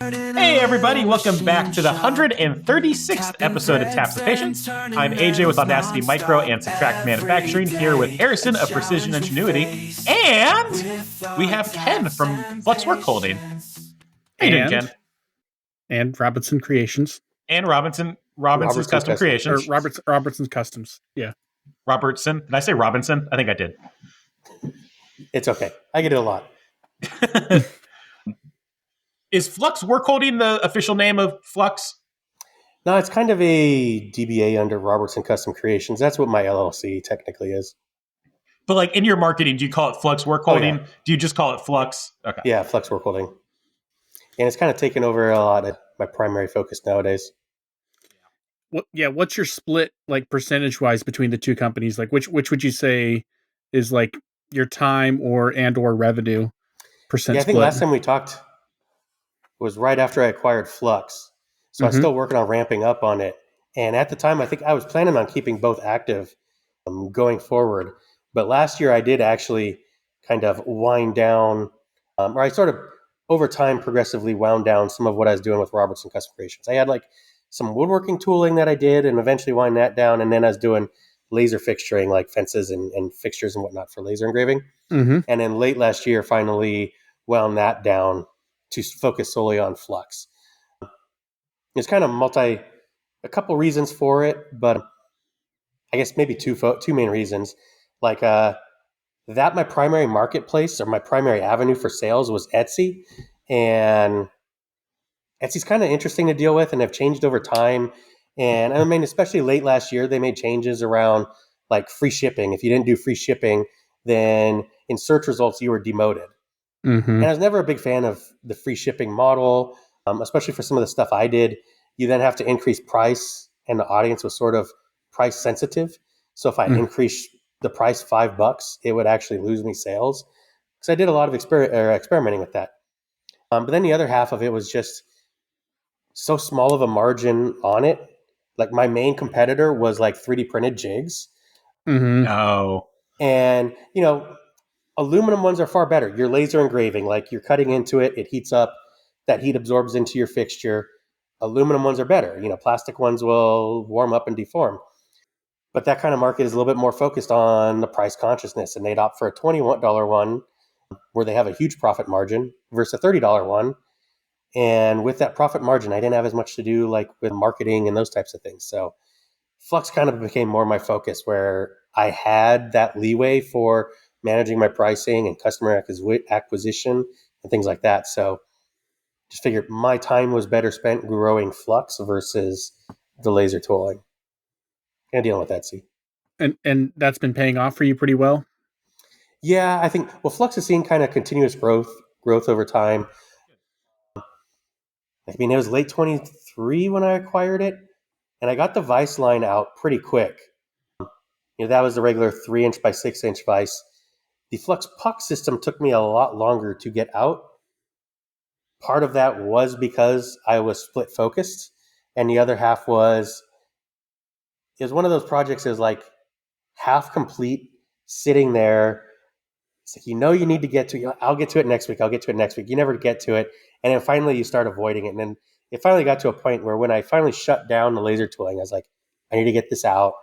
Hey everybody, welcome back to the 136th episode of Taps of Patience. I'm AJ with Audacity Micro and Subtract Manufacturing, here with Harrison of Precision Ingenuity, and we have Ken from Flux Work Holding. How you doing, Ken? And Robertson Creations. And Robinson's Custom Creations. Or Robertson Customs, yeah. Robertson. Did I say Robinson? I think I did. It's okay. I get it a lot. Is Flux Work Holding the official name of Flux? No, it's kind of a DBA under Robertson Custom Creations. That's what my LLC technically is. But like in your marketing, do you call it Flux Work Holding? Yeah. Do you just call it Flux? Okay. Yeah, Flux Work Holding. And it's kind of taken over a lot of my primary focus nowadays. What's your split, like, percentage-wise between the two companies? Like, which would you say is like your time or revenue percent? Yeah, I think last time we talked was right after I acquired Flux. So I'm still working on ramping up on it. And at the time, I think I was planning on keeping both active going forward. But last year, I did actually kind of wind down, or I sort of over time progressively wound down some of what I was doing with Robertson Custom Creations. I had like some woodworking tooling that I did and eventually wind that down. And then I was doing laser fixturing, like fences and fixtures and whatnot for laser engraving. And then late last year, finally wound that down to focus solely on Flux. There's kind of a couple reasons for it, but I guess maybe two main reasons. Like that my primary marketplace or my primary avenue for sales was Etsy, and Etsy's kind of interesting to deal with and have changed over time. And I mean, especially late last year, they made changes around like free shipping. If you didn't do free shipping, then in search results, you were demoted. And I was never a big fan of the free shipping model, especially for some of the stuff I did. You then have to increase price, and the audience was sort of price sensitive. So if I increased the price $5, it would actually lose me sales. Because I did a lot of experimenting with that. But then the other half of it was just so small of a margin on it. Like my main competitor was like 3D printed jigs. Oh. And, aluminum ones are far better. You're laser engraving, like you're cutting into it, it heats up, that heat absorbs into your fixture. Aluminum ones are better. Plastic ones will warm up and deform. But that kind of market is a little bit more focused on the price consciousness, and they'd opt for a $21 one where they have a huge profit margin versus a $30 one. And with that profit margin, I didn't have as much to do like with marketing and those types of things. So Flux kind of became more my focus, where I had that leeway for managing my pricing and customer acquisition and things like that. So just figured my time was better spent growing Flux versus the laser tooling and dealing with Etsy. And that's been paying off for you pretty well? Yeah, I think, Flux has seen kind of continuous growth over time. I mean, it was late 23 when I acquired it, and I got the vise line out pretty quick. That was the regular 3-inch by 6-inch vise. The Flux puck system took me a lot longer to get out. Part of that was because I was split focused, and the other half was, it was one of those projects that was like half complete, sitting there. It's like, you need to get to it. I'll get to it next week. You never get to it. And then finally you start avoiding it. And then it finally got to a point where when I finally shut down the laser tooling, I was like, I need to get this out.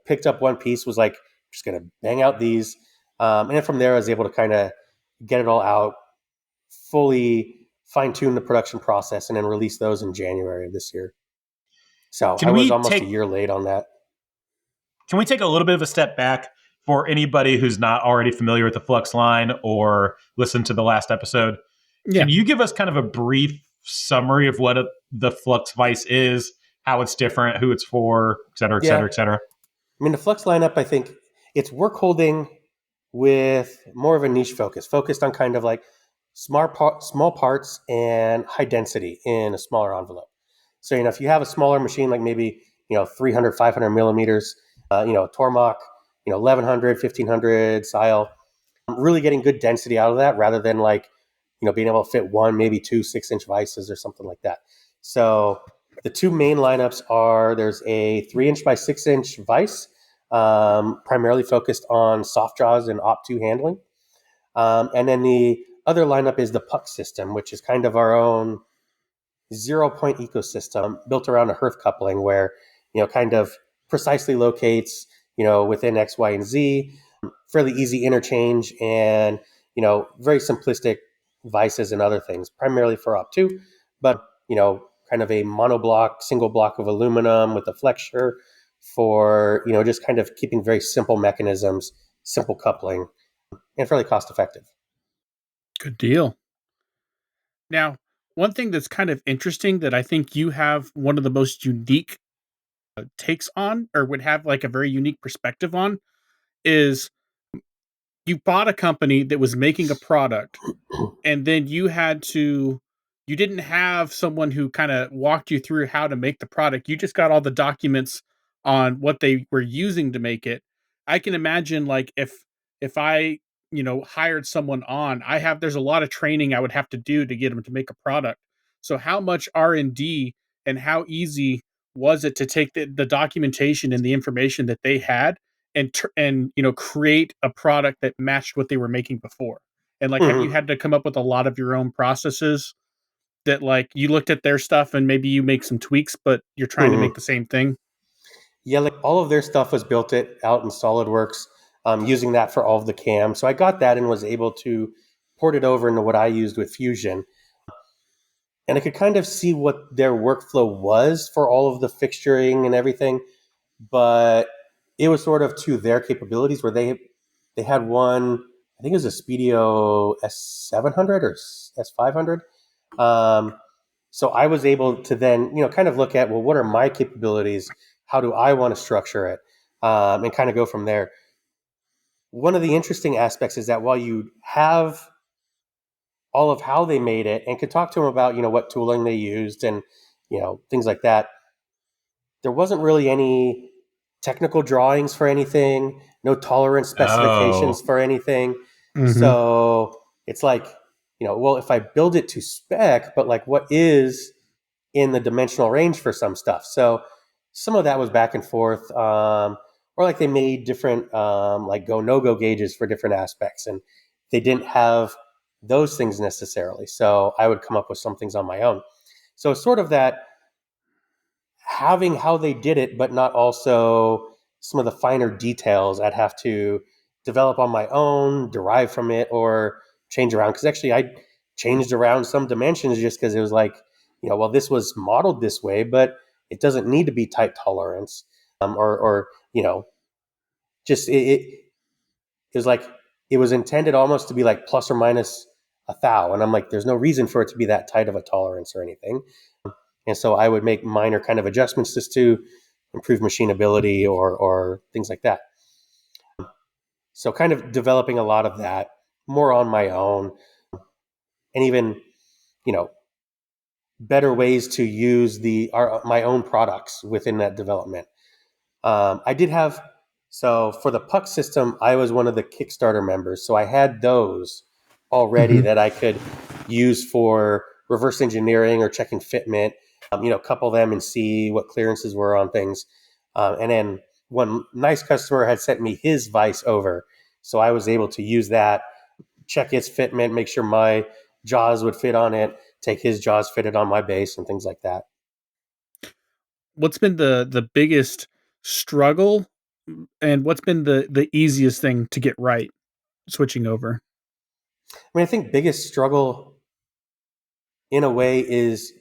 Picked up one piece, was like, just going to bang out these. And then from there, I was able to kind of get it all out, fully fine-tune the production process, and then release those in January of this year. So I was almost a year late on that. Can we take a little bit of a step back for anybody who's not already familiar with the Flux line or listened to the last episode? Yeah. Can you give us kind of a brief summary of what the Flux vise is, how it's different, who it's for, et cetera, et cetera, et cetera? I mean, the Flux lineup, I think it's work holding with more of a niche focused on kind of like small parts and high density in a smaller envelope. So, if you have a smaller machine, like maybe, 300, 500 millimeters, Tormach, 1100, 1500 style, really getting good density out of that rather than like, being able to fit one, maybe two 6-inch vices or something like that. So the two main lineups are, there's a 3-inch by 6-inch vise, primarily focused on soft jaws and op2 handling. And then the other lineup is the puck system, which is kind of our own 0-point ecosystem built around a hearth coupling where, kind of precisely locates, within X, Y, and Z, fairly easy interchange and, very simplistic vices and other things, primarily for op2, but, kind of a monoblock, single block of aluminum with a flexure for, just kind of keeping very simple mechanisms, simple coupling, and fairly cost effective. Good deal. Now, one thing that's kind of interesting that I think you have one of the most unique takes on, or would have like a very unique perspective on, is you bought a company that was making a product, and then you didn't have someone who kind of walked you through how to make the product. You just got all the documents on what they were using to make it. I can imagine, like, if I, hired someone on, there's a lot of training I would have to do to get them to make a product. So how much R&D and how easy was it to take the documentation and the information that they had and create a product that matched what they were making before? And like, have you had to come up with a lot of your own processes that, like, you looked at their stuff and maybe you make some tweaks, but you're trying to make the same thing? Yeah, like all of their stuff was built out in SolidWorks, using that for all of the cam. So I got that and was able to port it over into what I used with Fusion. And I could kind of see what their workflow was for all of the fixturing and everything, but it was sort of to their capabilities where they had one, I think it was a Speedio S700 or S500. So I was able to then, kind of look at, well, what are my capabilities? How do I want to structure it? And kind of go from there. One of the interesting aspects is that while you have all of how they made it and could talk to them about, what tooling they used and, things like that, there wasn't really any technical drawings for anything, no tolerance specifications for anything. So it's like, well, if I build it to spec, but like what is in the dimensional range for some stuff? So some of that was back and forth. Or like they made different like go no-go gauges for different aspects, and they didn't have those things necessarily. So I would come up with some things on my own. So sort of that having how they did it, but not also some of the finer details I'd have to develop on my own, derive from it, or change around. Because actually, I changed around some dimensions just because it was like, well, this was modeled this way, but it doesn't need to be tight tolerance, or just it was like it was intended almost to be like plus or minus a thou, and I'm like, there's no reason for it to be that tight of a tolerance or anything. And so I would make minor kind of adjustments just to improve machinability or things like that. So kind of developing a lot of that more on my own, and even, better ways to use my own products within that development. I did have, so for the puck system, I was one of the Kickstarter members. So I had those already that I could use for reverse engineering or checking fitment, couple them and see what clearances were on things. And then one nice customer had sent me his vise over. So I was able to use that, check its fitment, make sure my jaws would fit on it, take his jaws fitted on my base and things like that. What's been the biggest struggle, and what's been the easiest thing to get right switching over? I mean, I think biggest struggle in a way is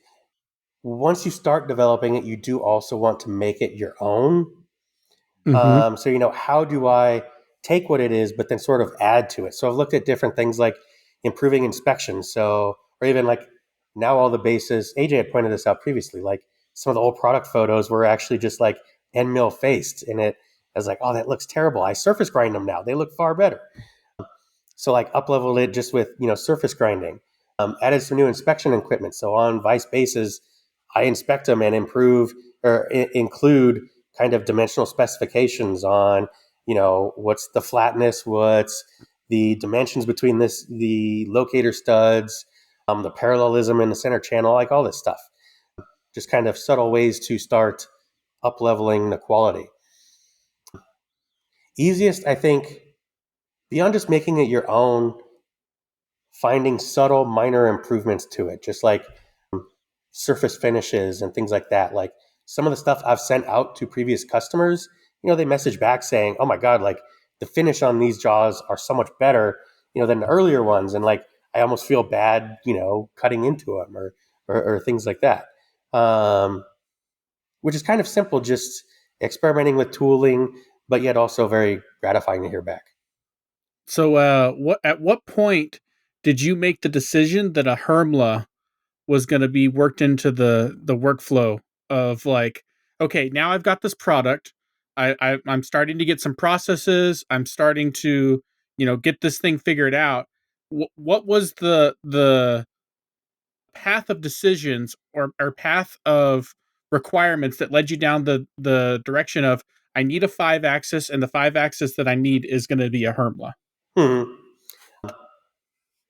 once you start developing it, you do also want to make it your own. So, how do I take what it is, but then sort of add to it? So I've looked at different things like improving inspection. So, or even like now all the bases, AJ had pointed this out previously, like some of the old product photos were actually just like end mill faced. And I was like, oh, that looks terrible. I surface grind them now. They look far better. So like up leveled it just with, surface grinding, added some new inspection equipment. So on vice bases, I inspect them and improve or include kind of dimensional specifications on, what's the flatness, what's the dimensions between the locator studs, the parallelism in the center channel, like all this stuff. Just kind of subtle ways to start up leveling the quality. Easiest, I think, beyond just making it your own, finding subtle minor improvements to it, just like surface finishes and things like that. Like some of the stuff I've sent out to previous customers, they message back saying, oh my God, like the finish on these jaws are so much better, than the earlier ones. And like, I almost feel bad, cutting into them or things like that. Which is kind of simple, just experimenting with tooling, but yet also very gratifying to hear back. So, at what point did you make the decision that a Hermla was going to be worked into the workflow of like, okay, now I've got this product, I'm starting to get some processes, I'm starting to get this thing figured out. What was the path of decisions or path of requirements that led you down the direction of I need a 5-axis, and the 5-axis that I need is going to be a Hermla? Mm-hmm.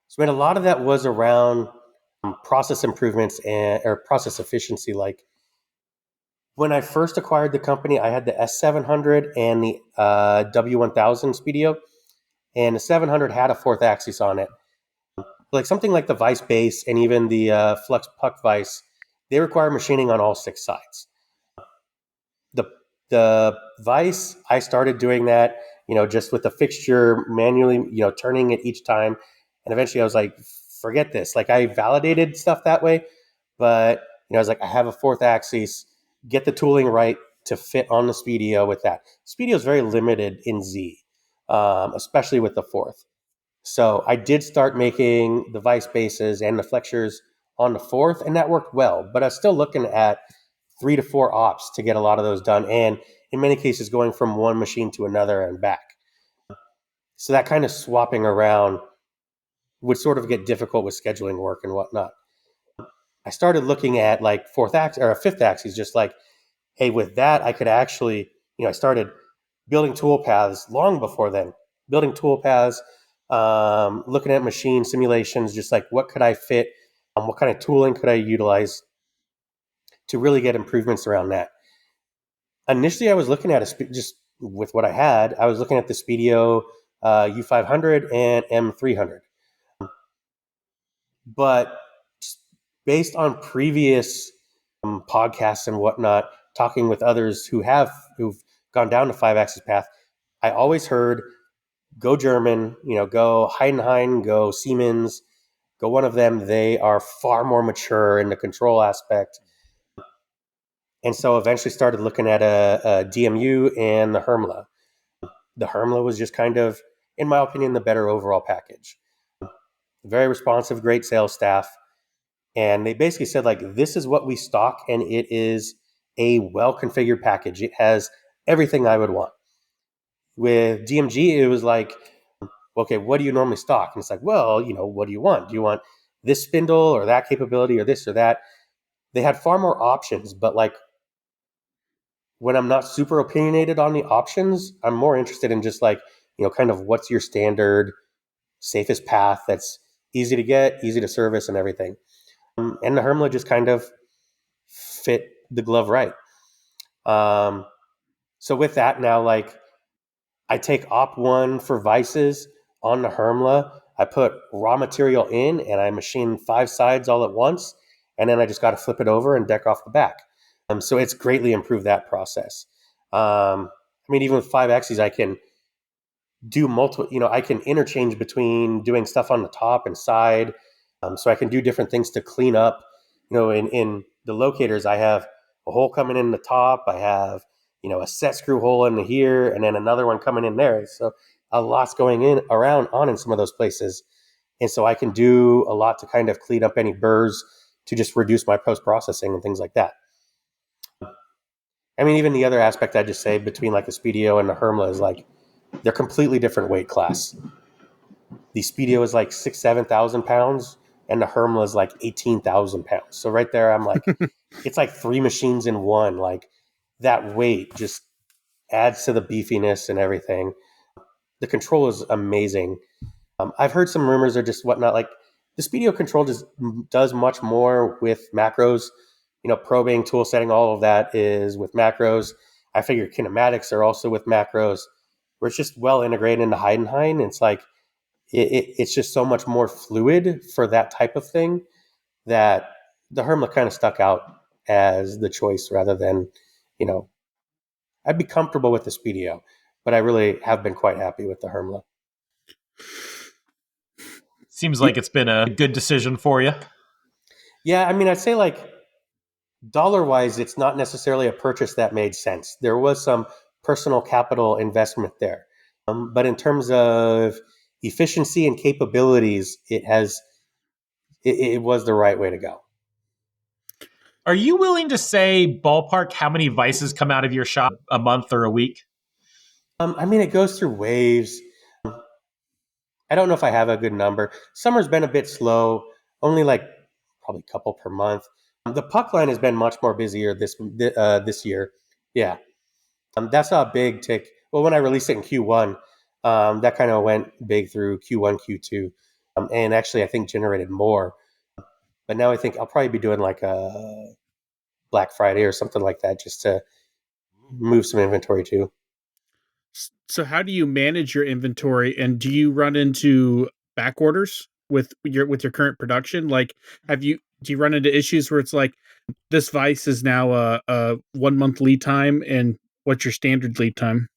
So, a lot of that was around process improvements or process efficiency. Like when I first acquired the company, I had the S700 and the W1000 Speedio, and the 700 had a 4th axis on it. Like something like the Vice base and even the Flux Puck Vice, they require machining on all 6 sides. The the Vice, I started doing that, just with the fixture manually, turning it each time, and eventually I was like, forget this. Like I validated stuff that way, but I was like, I have a 4th axis, get the tooling right to fit on the Speedio with that. Speedio is very limited in Z, especially with the 4th. So I did start making the Vice bases and the flexures on the 4th, and that worked well. But I was still looking at 3 to 4 ops to get a lot of those done, and in many cases going from one machine to another and back. So that kind of swapping around would sort of get difficult with scheduling work and whatnot. I started looking at like 4th axis or a 5th axis, just like, hey, with that I could actually, I started building tool paths long before then. Building tool paths, looking at machine simulations, just like what could I fit, what kind of tooling could I utilize to really get improvements around that. Initially, I was looking at just with what I had, I was looking at the Speedio U500 and M300. But based on previous podcasts and whatnot, talking with others who've gone down the 5-axis path, I always heard go German, go Heidenhain, go Siemens, go one of them. They are far more mature in the control aspect. And so eventually started looking at a DMU and the Hermla. The Hermla was just kind of, in my opinion, the better overall package. Very responsive, great sales staff. And they basically said, like, this is what we stock, and it is a well-configured package. It has everything I would want. With DMG, it was like, okay, what do you normally stock? And it's like, well, what do you want? Do you want this spindle or that capability or this or that? They had far more options, but like when I'm not super opinionated on the options, I'm more interested in just like, kind of what's your standard safest path that's easy to get, easy to service and everything. And the Hermla just kind of fit the glove right. So with that now, like I take op 1 for vices on the Hermla. I put raw material in and I machine 5 sides all at once. And then I just got to flip it over and deck off the back. So it's greatly improved that process. Even with 5 axes, I can do multiple, I can interchange between doing stuff on the top and side. So I can do different things to clean up. In the locators, I have a hole coming in the top. I have, a set screw hole in here and then another one coming in there. So a lot's going on in some of those places. And so I can do a lot to kind of clean up any burrs to just reduce my post-processing and things like that. Even the other aspect I just say between like the Speedio and the Hermla is like they're completely different weight class. The Speedio is like 7,000 pounds, and the Hermla is like 18,000 pounds. So right there, I'm like, it's like 3 machines in one. Like that weight just adds to the beefiness and everything. The control is amazing. I've heard some rumors or just whatnot. Like the Speedio control just does much more with macros. Probing, tool setting, all of that is with macros. I figure kinematics are also with macros, where it's just well integrated into Heidenhain. It's like it's just so much more fluid for that type of thing that the Hermla kind of stuck out as the choice rather than, I'd be comfortable with the Speedio, but I really have been quite happy with the Hermla. Seems like it's been a good decision for you. Yeah, I mean, I'd say like dollar-wise, it's not necessarily a purchase that made sense. There was some personal capital investment there. But in terms of efficiency and capabilities, it was the right way to go. Are you willing to say ballpark how many vices come out of your shop a month or a week? I mean, it goes through waves. I don't know if I have a good number. Summer's been a bit slow, only like probably a couple per month. The puck line has been much more busier this year. Yeah, that's not a big tick. Well, when I released it in Q1, that kind of went big through Q1, Q2, and actually I think generated more. But now I think I'll probably be doing like a Black Friday or something like that just to move some inventory too. So how do you manage your inventory, and do you run into back orders with your current production? Like, do you run into issues where it's like this vice is now a 1 month lead time, and what's your standard lead time?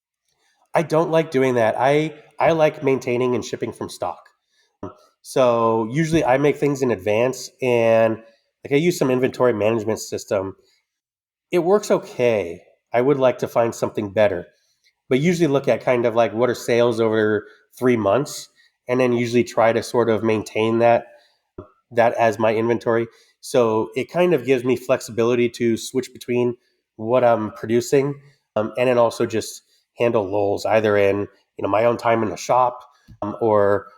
I don't like doing that. I like maintaining and shipping from stock. So usually I make things in advance, and like I use some inventory management system. It works okay. I would like to find something better, but usually look at kind of like what are sales over 3 months, and then usually try to sort of maintain that as my inventory. So it kind of gives me flexibility to switch between what I'm producing, and then also just handle lulls either in my own time in the shop, or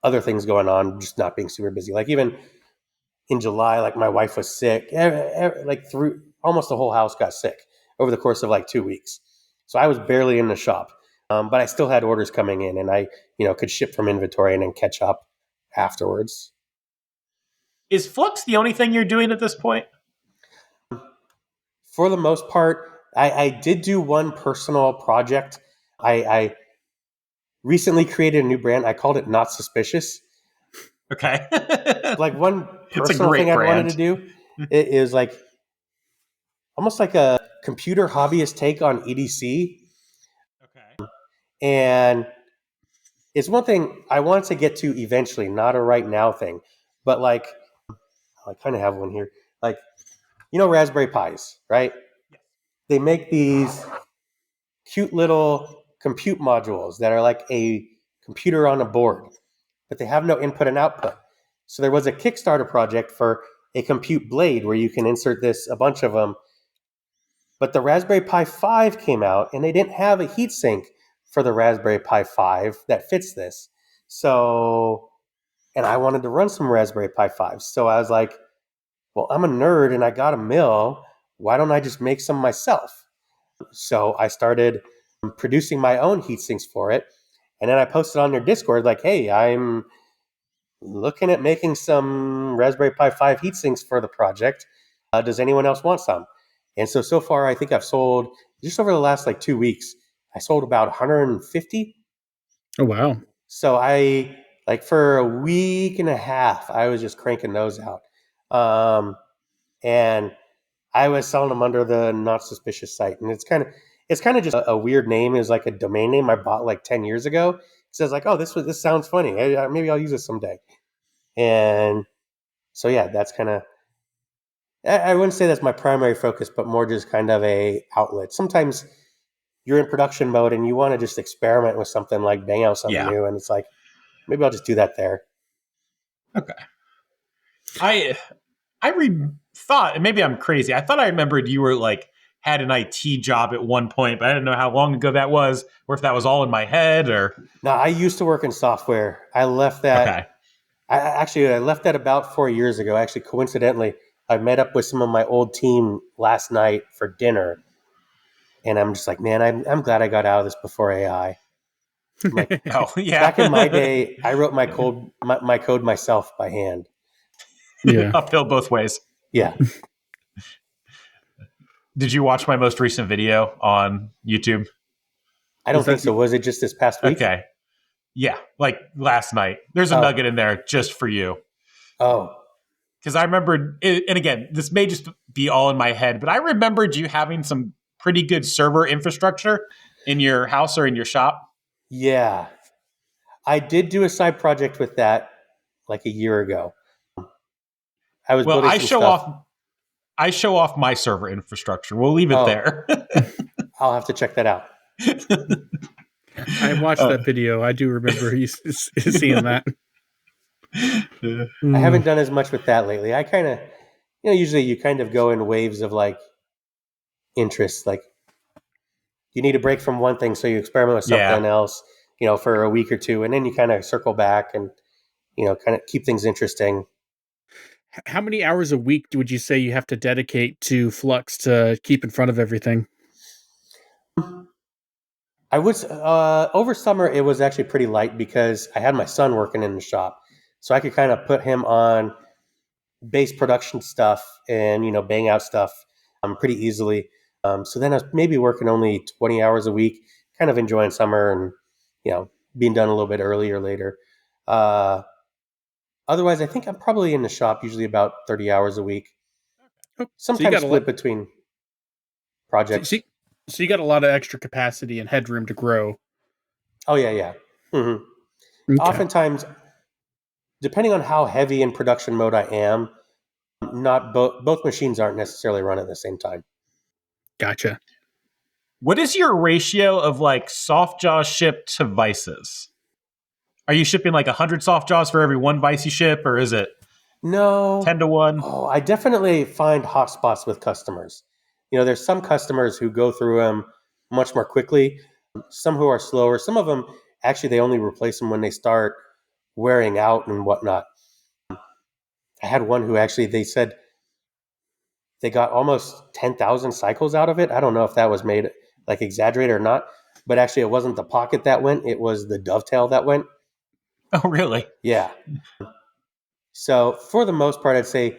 other things going on, just not being super busy. Like even in July, like my wife was sick, like through almost the whole house got sick over the course of like 2 weeks. So I was barely in the shop, but I still had orders coming in, and I could ship from inventory and then catch up afterwards. Is Flux the only thing you're doing at this point? For the most part, I did do one personal project. I recently created a new brand. I called it Not Suspicious. Okay. Like one It's a personal great thing I'd wanted brand. to do, it is like almost like a computer hobbyist take on EDC. Okay. And it's one thing I want to get to eventually, not a right now thing. But like, I kind of have one here. Like, Raspberry Pis, right? They make these cute little compute modules that are like a computer on a board, but they have no input and output. So there was a Kickstarter project for a compute blade where you can insert a bunch of them. But the Raspberry Pi 5 came out, and they didn't have a heatsink for the Raspberry Pi 5 that fits this. So, and I wanted to run some Raspberry Pi 5s. So I was like, well, I'm a nerd and I got a mill. Why don't I just make some myself? So I started producing my own heat sinks for it. And then I posted on their Discord like, hey, I'm looking at making some Raspberry Pi 5 heat sinks for the project. Does anyone else want some? And so far, I think I've sold, just over the last like 2 weeks, I sold about 150. Oh, wow. So for a week and a half, I was just cranking those out. And I was selling them under the Not Suspicious site. And it's kind of just a weird name. It's like a domain name I bought like 10 years ago. It says like, oh, this sounds funny. Maybe I'll use it someday. And so, yeah, that's kind of, I wouldn't say that's my primary focus, but more just kind of a outlet. Sometimes you're in production mode and you want to just experiment with something, like bang out something new. And it's like, maybe I'll just do that there. Okay. I thought, and maybe I'm crazy, I thought I remembered you were like had an IT job at one point, but I didn't know how long ago that was, or if that was all in my head, or. No, I used to work in software. I left that. Okay. I left that about 4 years ago. Actually, coincidentally, I met up with some of my old team last night for dinner, and I'm just like, man, I'm glad I got out of this before AI. I'm like, Oh yeah. Back in my day, I wrote my code myself by hand. Yeah. Uphill both ways. Yeah. Did you watch my most recent video on YouTube? I don't think so. Was it just this past week? Okay. Yeah, like last night. There's a nugget in there just for you. Oh. Because I remembered, and again, this may just be all in my head, but I remembered you having some pretty good server infrastructure in your house or in your shop. Yeah. I did do a side project with that like a year ago. I was building some stuff. I show off my server infrastructure. We'll leave it there. I'll have to check that out. I watched that video. I do remember seeing that. I haven't done as much with that lately. I kind of, usually you kind of go in waves of like interests. Like you need a break from one thing, so you experiment with something else, for a week or two, and then you kind of circle back and, kind of keep things interesting. How many hours a week would you say you have to dedicate to Flux to keep in front of everything? I was over summer. It was actually pretty light because I had my son working in the shop, so I could kind of put him on base production stuff and bang out stuff pretty easily. So then I was maybe working only 20 hours a week, kind of enjoying summer and being done a little bit earlier or later. Otherwise, I think I'm probably in the shop usually about 30 hours a week. Sometimes split between projects. So you got a lot of extra capacity and headroom to grow. Oh, yeah. Mm-hmm. Okay. Oftentimes, depending on how heavy in production mode I am, not both machines aren't necessarily run at the same time. Gotcha. What is your ratio of like soft jaws shipped to vices? Are you shipping like 100 soft jaws for every one vice you ship, or is it no 10 to 1? Oh, I definitely find hot spots with customers. There's some customers who go through them much more quickly, some who are slower. Some of them, actually, they only replace them when they start wearing out and whatnot. I had one who actually, they said they got almost 10,000 cycles out of it. I don't know if that was made like exaggerated or not, but actually it wasn't the pocket that went, it was the dovetail that went. Oh, really? Yeah. So for the most part, I'd say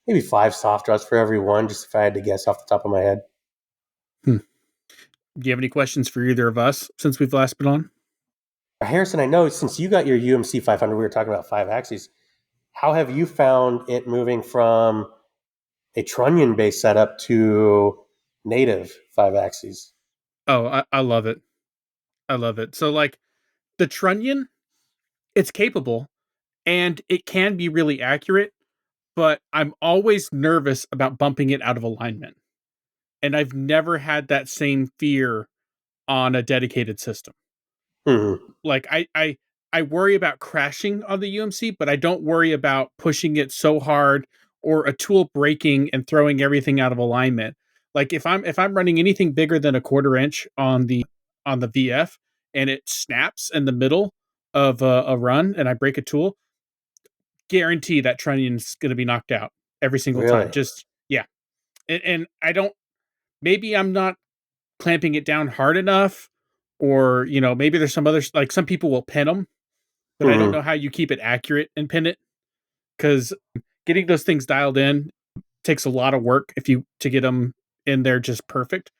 maybe 5 soft draws for every one, just if I had to guess off the top of my head. Do you have any questions for either of us since we've last been on? Harrison, I know since you got your UMC 500, we were talking about 5 axes. How have you found it moving from a trunnion-based setup to native 5 axes? Oh, I love it. I love it. So like the trunnion, it's capable and it can be really accurate, but I'm always nervous about bumping it out of alignment. And I've never had that same fear on a dedicated system. Mm-hmm. Like I worry about crashing on the UMC, but I don't worry about pushing it so hard or a tool breaking and throwing everything out of alignment. Like if I'm running anything bigger than a 1/4 inch on the VF and it snaps in the middle of a run and I break a tool, guarantee that trunnion's going to be knocked out every single time. Just yeah. And I don't, maybe I'm not clamping it down hard enough, or maybe there's some other, like some people will pin them, but I don't know how you keep it accurate and pin it, because getting those things dialed in takes a lot of work to get them in there just perfect.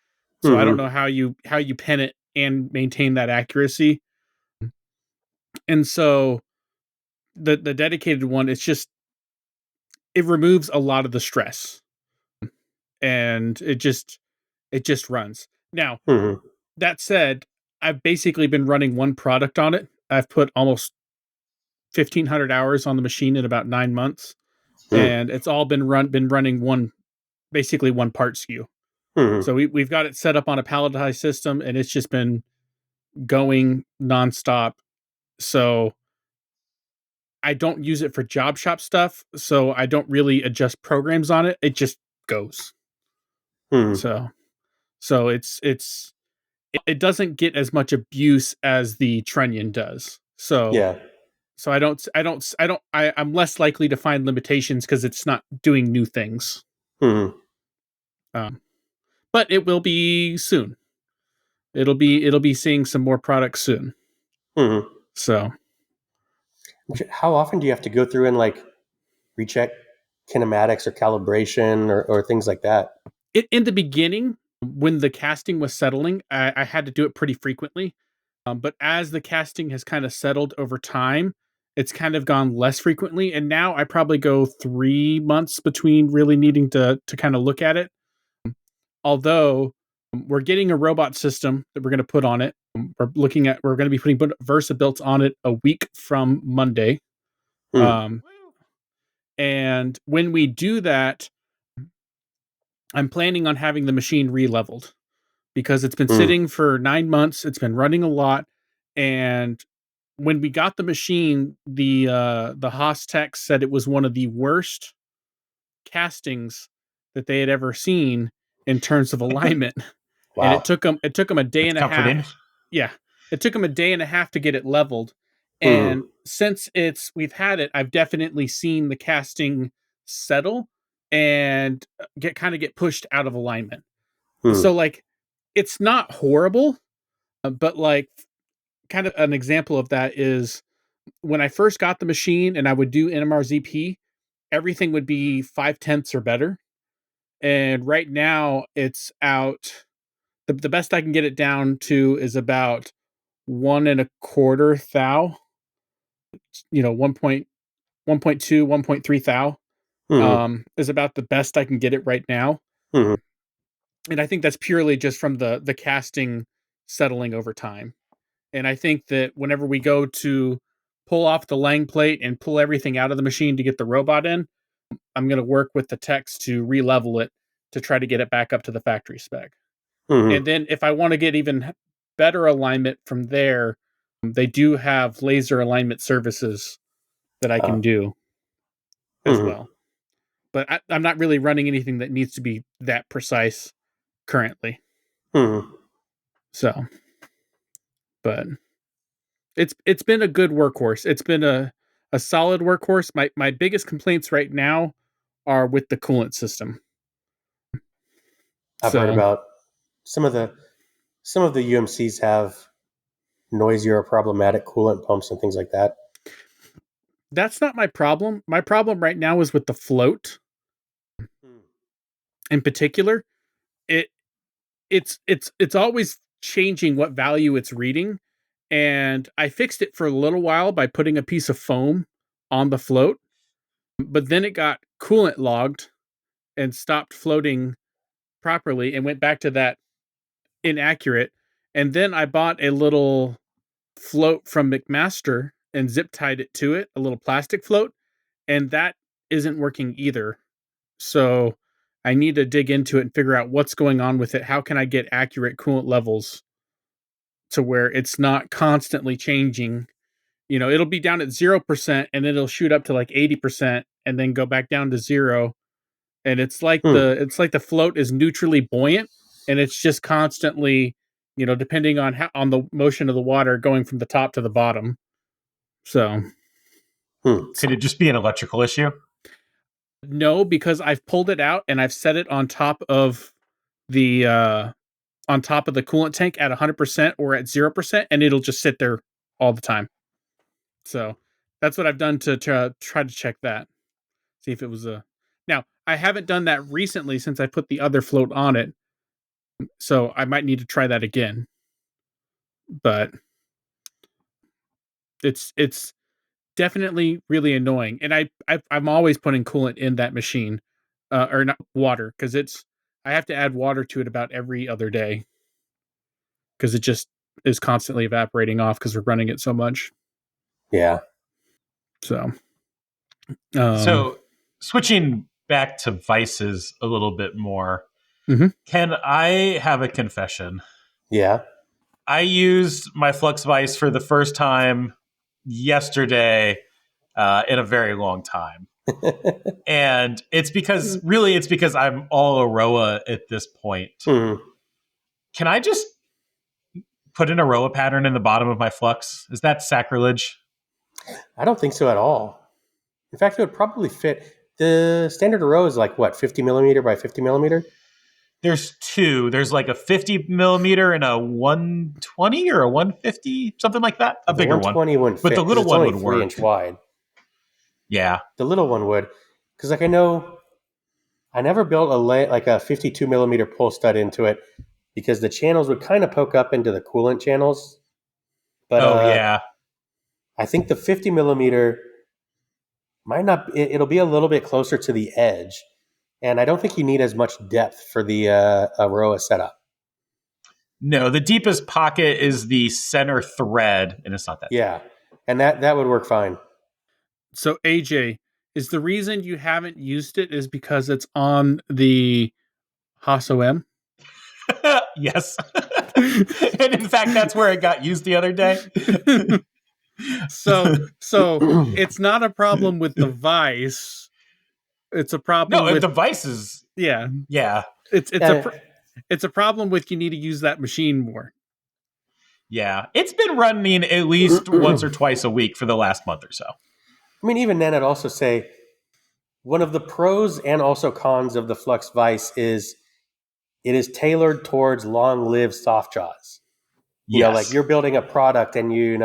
So I don't know how you pin it and maintain that accuracy. And so the dedicated one, it removes a lot of the stress, and it just runs. Now, that said, I've basically been running one product on it. I've put almost 1,500 hours on the machine in about 9 months, and it's all been running basically one part SKU. So we've got it set up on a palletized system, and it's just been going nonstop. So I don't use it for job shop stuff, so I don't really adjust programs on it. It just goes. So it doesn't get as much abuse as the trunnion does. So yeah. So I'm less likely to find limitations because it's not doing new things. But it will be soon. It'll be seeing some more products soon. So, how often do you have to go through and like recheck kinematics or calibration or things like that? In the beginning, when the casting was settling, I had to do it pretty frequently. But as the casting has kind of settled over time, it's kind of gone less frequently. And now I probably go 3 months between really needing to kind of look at it. Although we're getting a robot system that we're going to put on it. We're going to be putting Versa built on it a week from Monday. And when we do that, I'm planning on having the machine re-leveled because it's been sitting for 9 months. It's been running a lot. And when we got the machine, the Haas tech said it was one of the worst castings that they had ever seen in terms of alignment. Wow. And it took them a day and a half. Yeah. It took them a day and a half to get it leveled. And since we've had it, I've definitely seen the casting settle and get pushed out of alignment. So like, it's not horrible, but like kind of an example of that is when I first got the machine and I would do NMR ZP, everything would be 5/10 or better. And right now it's out. The best I can get it down to is about 1.25 thou, 1.2, 1.3 thou, is about the best I can get it right now. And I think that's purely just from the casting settling over time. And I think that whenever we go to pull off the Lang plate and pull everything out of the machine to get the robot in, I'm going to work with the techs to re-level it to try to get it back up to the factory spec. And then if I want to get even better alignment from there, they do have laser alignment services that I can do as well. But I'm not really running anything that needs to be that precise currently. So, but it's been a good workhorse. It's been a solid workhorse. My biggest complaints right now are with the coolant system. I've heard about some of the UMCs have noisier or problematic coolant pumps and things like that. That's not my problem. My problem right now is with the float. In particular, it's always changing what value it's reading. And I fixed it for a little while by putting a piece of foam on the float, but then it got coolant logged and stopped floating properly and went back to that inaccurate. And then I bought a little float from McMaster and zip tied it to it, a little plastic float, and that isn't working either. So I need to dig into it and figure out what's going on with it. How can I get accurate coolant levels to where it's not constantly changing? It'll be down at 0% and then it'll shoot up to like 80% and then go back down to 0. And it's like the float is neutrally buoyant and it's just constantly, depending on on the motion of the water going from the top to the bottom. So could it just be an electrical issue? No, because I've pulled it out and I've set it on top of the coolant tank at 100% or at 0%, and it'll just sit there all the time. So that's what I've done to try to check that. See if it was a... Now, I haven't done that recently since I put the other float on it. So I might need to try that again. But it's definitely really annoying. And I'm always putting coolant in that machine. Or not water, because I have to add water to it about every other day. Because it just is constantly evaporating off because we're running it so much. Yeah. So switching back to vices a little bit more, can I have a confession? Yeah. I used my Flux Vice for the first time yesterday in a very long time. And it's because I'm all Aroa at this point. Can I just put an Aroa pattern in the bottom of my Flux? Is that sacrilege? I don't think so at all. In fact, it would probably fit. The standard Aroa is like what, 50 millimeter by 50 millimeter? There's two. There's like a 50 millimeter and a 120 or a 150, something like that. A bigger 120 one. Wouldn't fit, but the little one would only work. 3-inch wide. Yeah. The little one would. Because like I know, I never built a 52 millimeter pull stud into it because the channels would kind of poke up into the coolant channels. But I think the 50 millimeter might not. It'll be a little bit closer to the edge, and I don't think you need as much depth for the Aroa setup. No, the deepest pocket is the center thread, and it's not that. Yeah, and that would work fine. So AJ, is the reason you haven't used it is because it's on the Hasso M? Yes. And in fact, that's where it got used the other day. So it's not a problem with the vise. It's a problem with the vise is yeah. It's a problem with you need to use that machine more. Yeah, it's been running at least once or twice a week for the last month or so. I mean, even then, I'd also say one of the pros and also cons of the Flux Vise is it is tailored towards long-lived soft jaws. You know, like you're building a product and you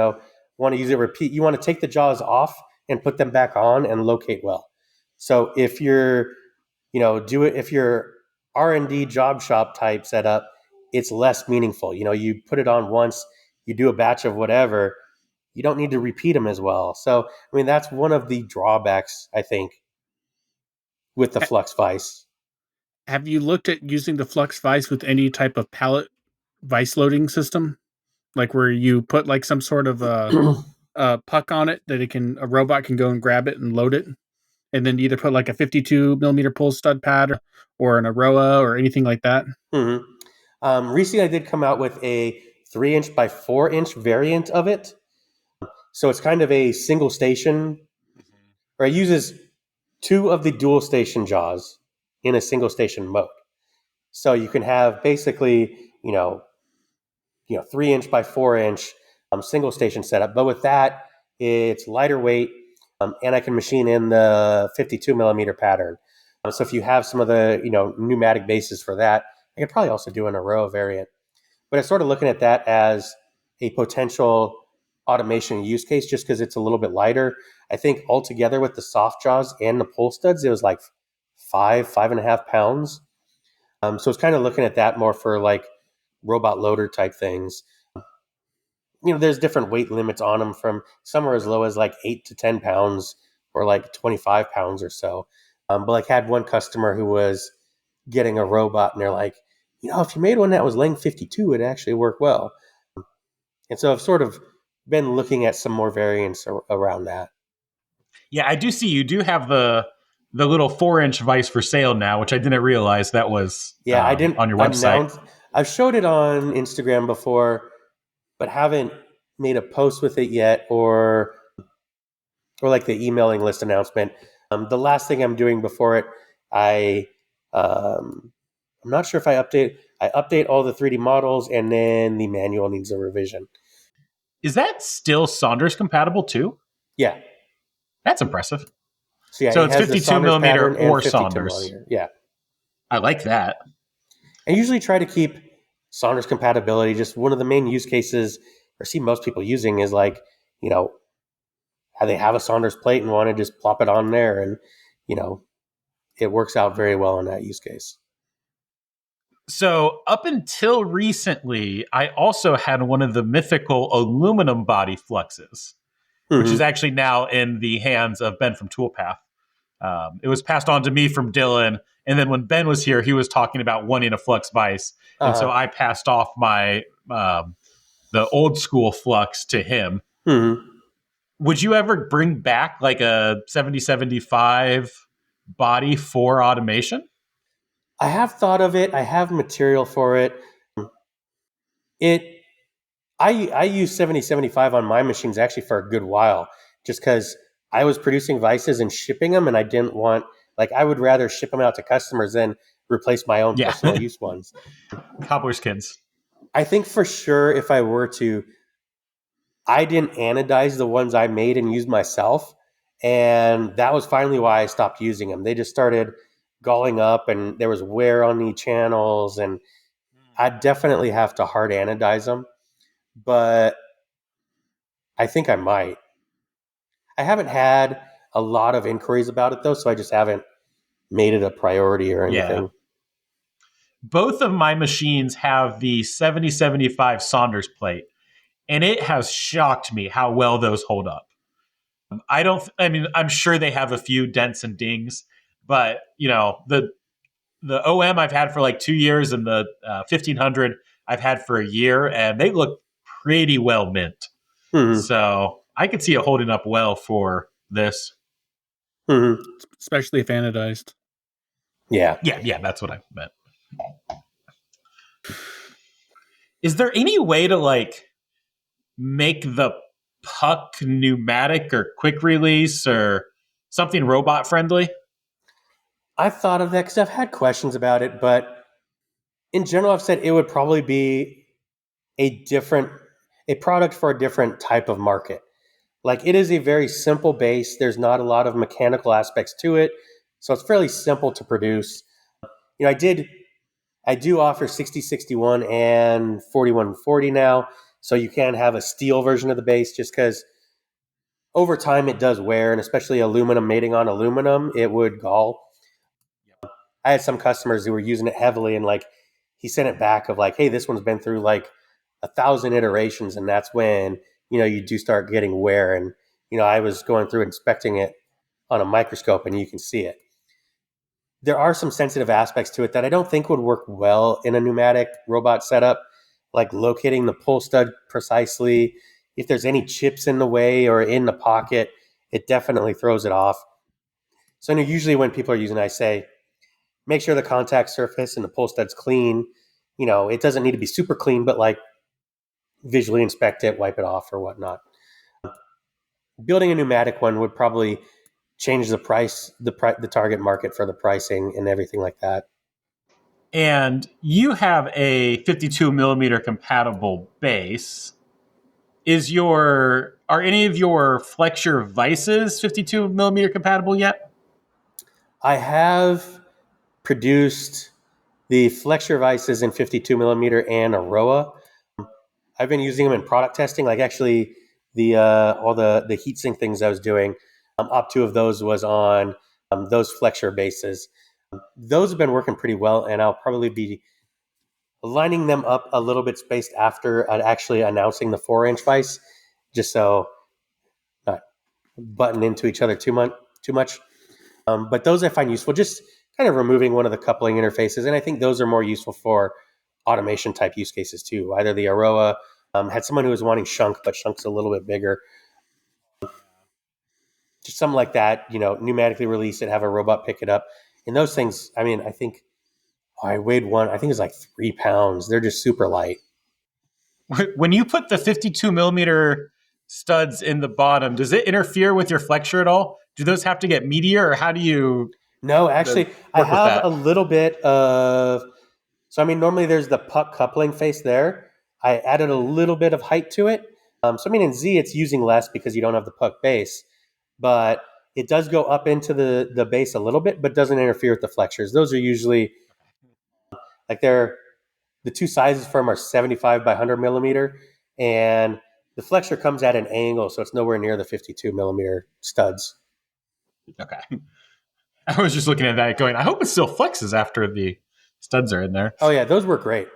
want to use it repeat. You want to take the jaws off and put them back on and locate well. So if you're, if you're R&D job shop type setup, it's less meaningful. You put it on once, you do a batch of whatever, you don't need to repeat them as well. So, I mean, that's one of the drawbacks, I think, with the Flux Vise. Have you looked at using the Flux Vise with any type of pallet vise loading system? Like where you put like some sort of a puck on it that a robot can go and grab it and load it? And then either put like a 52 millimeter pull stud pad or an Aroa or anything like that? Mm-hmm. Recently, I did come out with a 3-inch by 4-inch variant of it. So it's kind of a single station, or it uses 2 of the dual station jaws in a single station mode. So you can have basically, 3-inch by 4-inch single station setup. But with that, it's lighter weight, and I can machine in the 52 millimeter pattern. So if you have some of the, pneumatic bases for that, I could probably also do an Aroa variant. But I'm sort of looking at that as a potential automation use case just because it's a little bit lighter. I think altogether with the soft jaws and the pull studs, it was like 5.5 pounds. So it's kind of looking at that more for like robot loader type things. There's different weight limits on them from some are as low as like 8 to 10 pounds or like 25 pounds or so. But like had one customer who was getting a robot and they're like, if you made one that was length 52, it'd actually work well. And so I've sort of been looking at some more variants around that. Yeah, I do see you do have the little 4-inch vise for sale now, which I didn't realize that was I didn't on your website. I've showed it on Instagram before, but haven't made a post with it yet or like the emailing list announcement. The last thing I'm doing before it, I'm not sure if I update all the 3D models and then the manual needs a revision. Is that still Saunders compatible too? Yeah. That's impressive. So it's 52 millimeter or Saunders. Millimeter. Yeah. I like that. I usually try to keep Saunders compatibility. Just one of the main use cases I see most people using is like, how they have a Saunders plate and want to just plop it on there. And, it works out very well in that use case. So up until recently, I also had one of the mythical aluminum body fluxes, which is actually now in the hands of Ben from Toolpath. It was passed on to me from Dylan. And then when Ben was here, he was talking about wanting a Flux Vise. And so I passed off my the old school Flux to him. Would you ever bring back like a 7075 body for automation? I have thought of it. I have material for it. I use 7075 on my machines actually for a good while, just because I was producing vices and shipping them, and I didn't want, I would rather ship them out to customers than replace my own personal use ones. Cobbler's kids. I think for sure if I were to, I didn't anodize the ones I made and used myself, and that was finally why I stopped using them. They just started galling up, and there was wear on the channels, and I'd definitely have to hard anodize them. But I think I might. I haven't had a lot of inquiries about it, though, so I just haven't made it a priority or anything. Yeah. Both of my machines have the 7075 Saunders plate. and it has shocked me how well those hold up. I'm sure they have a few dents and dings, but the OM I've had for like 2 years and the 1500 I've had for a year, and they look pretty well mint. Mm-hmm. So I could see it holding up well for this. Mm-hmm. Especially if anodized. Yeah. Yeah, that's what I meant. Is there any way to like make the puck pneumatic or quick release or something robot friendly? I've thought of that because I've had questions about it, but in general, I've said it would probably be a product for a different type of market. Like, it is a very simple base. There's not a lot of mechanical aspects to it, so it's fairly simple to produce. I do offer 6061 and 4140 now, so you can have a steel version of the base, just because over time it does wear, and especially aluminum mating on aluminum, it would gall. I had some customers who were using it heavily, and like he sent it back of like, hey, this one's been through like 1,000 iterations, and that's when you do start getting wear. And I was going through inspecting it on a microscope, and you can see it. There are some sensitive aspects to it that I don't think would work well in a pneumatic robot setup, like locating the pull stud precisely. If there's any chips in the way or in the pocket, it definitely throws it off. So I know usually when people are using it, I say, make sure the contact surface and the pull stud's clean. It doesn't need to be super clean, but like visually inspect it, wipe it off or whatnot. Building a pneumatic one would probably change the price, the target market for the pricing and everything like that. And you have a 52 millimeter compatible base. Are any of your flexure vices 52 millimeter compatible yet? I have produced the flexure vices in 52 millimeter and Aroa. I've been using them in product testing. Like actually, all the heatsink things I was doing, up two of those was on those flexure bases. Those have been working pretty well, and I'll probably be lining them up a little bit spaced after actually announcing the 4-inch vise, just so not button into each other too much. But those I find useful, just kind of removing one of the coupling interfaces, and I think those are more useful for automation type use cases too. Either the Aroa had someone who was wanting shunk, but shunk's a little bit bigger. Just something like that, pneumatically release it, have a robot pick it up. And those things, I mean, I think I weighed one, I think it was like 3 pounds. They're just super light. When you put the 52 millimeter studs in the bottom, does it interfere with your flexure at all? Do those have to get meatier, or how do you? No, actually, I have a little bit of. So, I mean, normally there's the puck coupling face there. I added a little bit of height to it. So, I mean, in Z, it's using less because you don't have the puck base. But it does go up into the base a little bit, but doesn't interfere with the flexures. Those are usually, like the two sizes for them are 75 by 100 millimeter. And the flexure comes at an angle, so it's nowhere near the 52 millimeter studs. Okay. I was just looking at that going, I hope it still flexes after the studs are in there. Oh, yeah, those work great.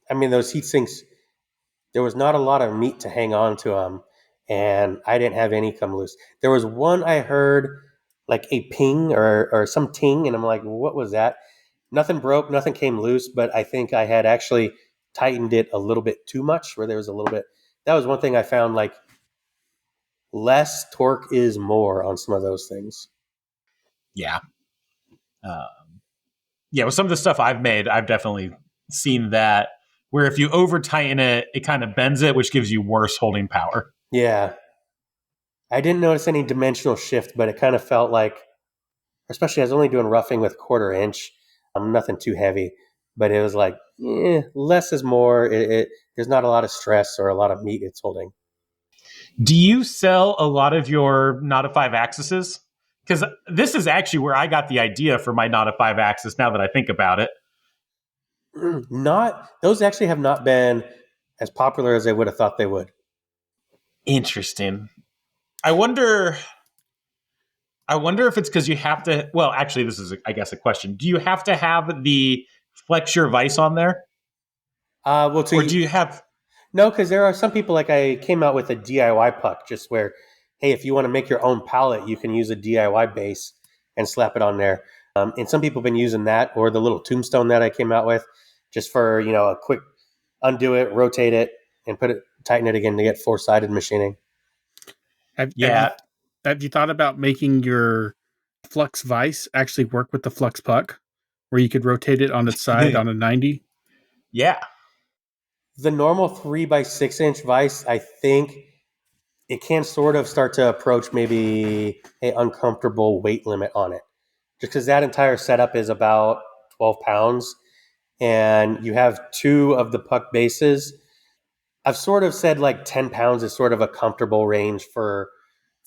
I mean, those heat sinks, there was not a lot of meat to hang on to them, and I didn't have any come loose. There was one I heard, like a ping or some ting, and I'm like, what was that? Nothing broke, nothing came loose, but I think I had actually tightened it a little bit too much, where there was a little bit. That was one thing I found, like, less torque is more on some of those things. Yeah. With some of the stuff I've made, I've definitely seen that, where if you over tighten it, it kind of bends it, which gives you worse holding power. Yeah. I didn't notice any dimensional shift, but it kind of felt like, especially I was only doing roughing with 1/4 inch, nothing too heavy, but it was like, less is more. There's not a lot of stress or a lot of meat it's holding. Do you sell a lot of your Nota 5 axes? Because this is actually where I got the idea for my Nota 5 axis, now that I think about it. Those actually have not been as popular as I would have thought they would. Interesting. I wonder if it's because you have to, well, actually, this is, I guess, a question. Do you have to have the flexure vise on there? Or do you have? No, because there are some people, like I came out with a DIY puck, just where, hey, if you want to make your own palette, you can use a DIY base and slap it on there. And some people have been using that, or the little tombstone that I came out with, just for a quick undo it, rotate it, and tighten it again to get 4-sided machining. Have you thought about making your Flux vise actually work with the Flux puck, where you could rotate it on its side on a 90? Yeah. The normal 3x6 inch vise, I think it can sort of start to approach maybe an uncomfortable weight limit on it, just because that entire setup is about 12 pounds, and you have 2 of the puck bases. I've sort of said like 10 pounds is sort of a comfortable range for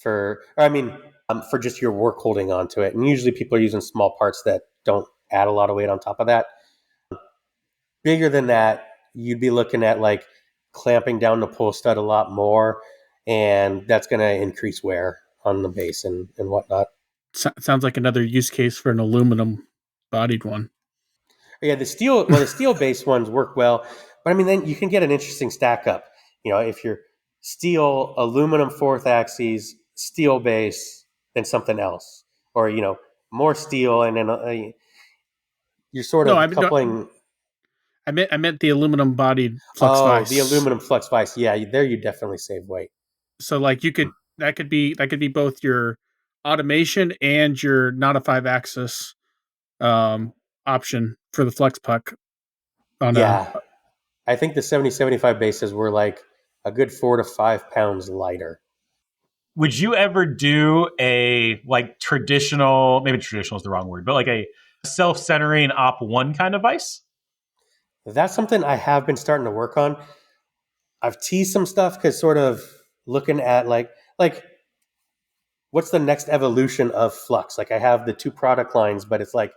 just your work holding onto it. And usually people are using small parts that don't add a lot of weight on top of that. Bigger than that, you'd be looking at like clamping down the pull stud a lot more, and that's going to increase wear on the base and whatnot. Sounds like another use case for an aluminum bodied one. Yeah, the steel based ones work well, but I mean, then you can get an interesting stack up. If you're steel, aluminum fourth axis, steel base, then something else, or more steel, and then you're sort of coupling. I meant the aluminum bodied Flux Oh, vise. the aluminum Flux vise. Yeah, there you definitely save weight. So like that could be both your automation and your not a 5-axis option for the Flux puck. I think the 70-75 bases were like a good 4 to 5 pounds lighter. Would you ever do a like traditional, maybe traditional is the wrong word, but like a self-centering op1 kind of vise? That's something I have been starting to work on. I've teased some stuff because sort of looking at like what's the next evolution of Flux? Like I have the 2 product lines, but it's like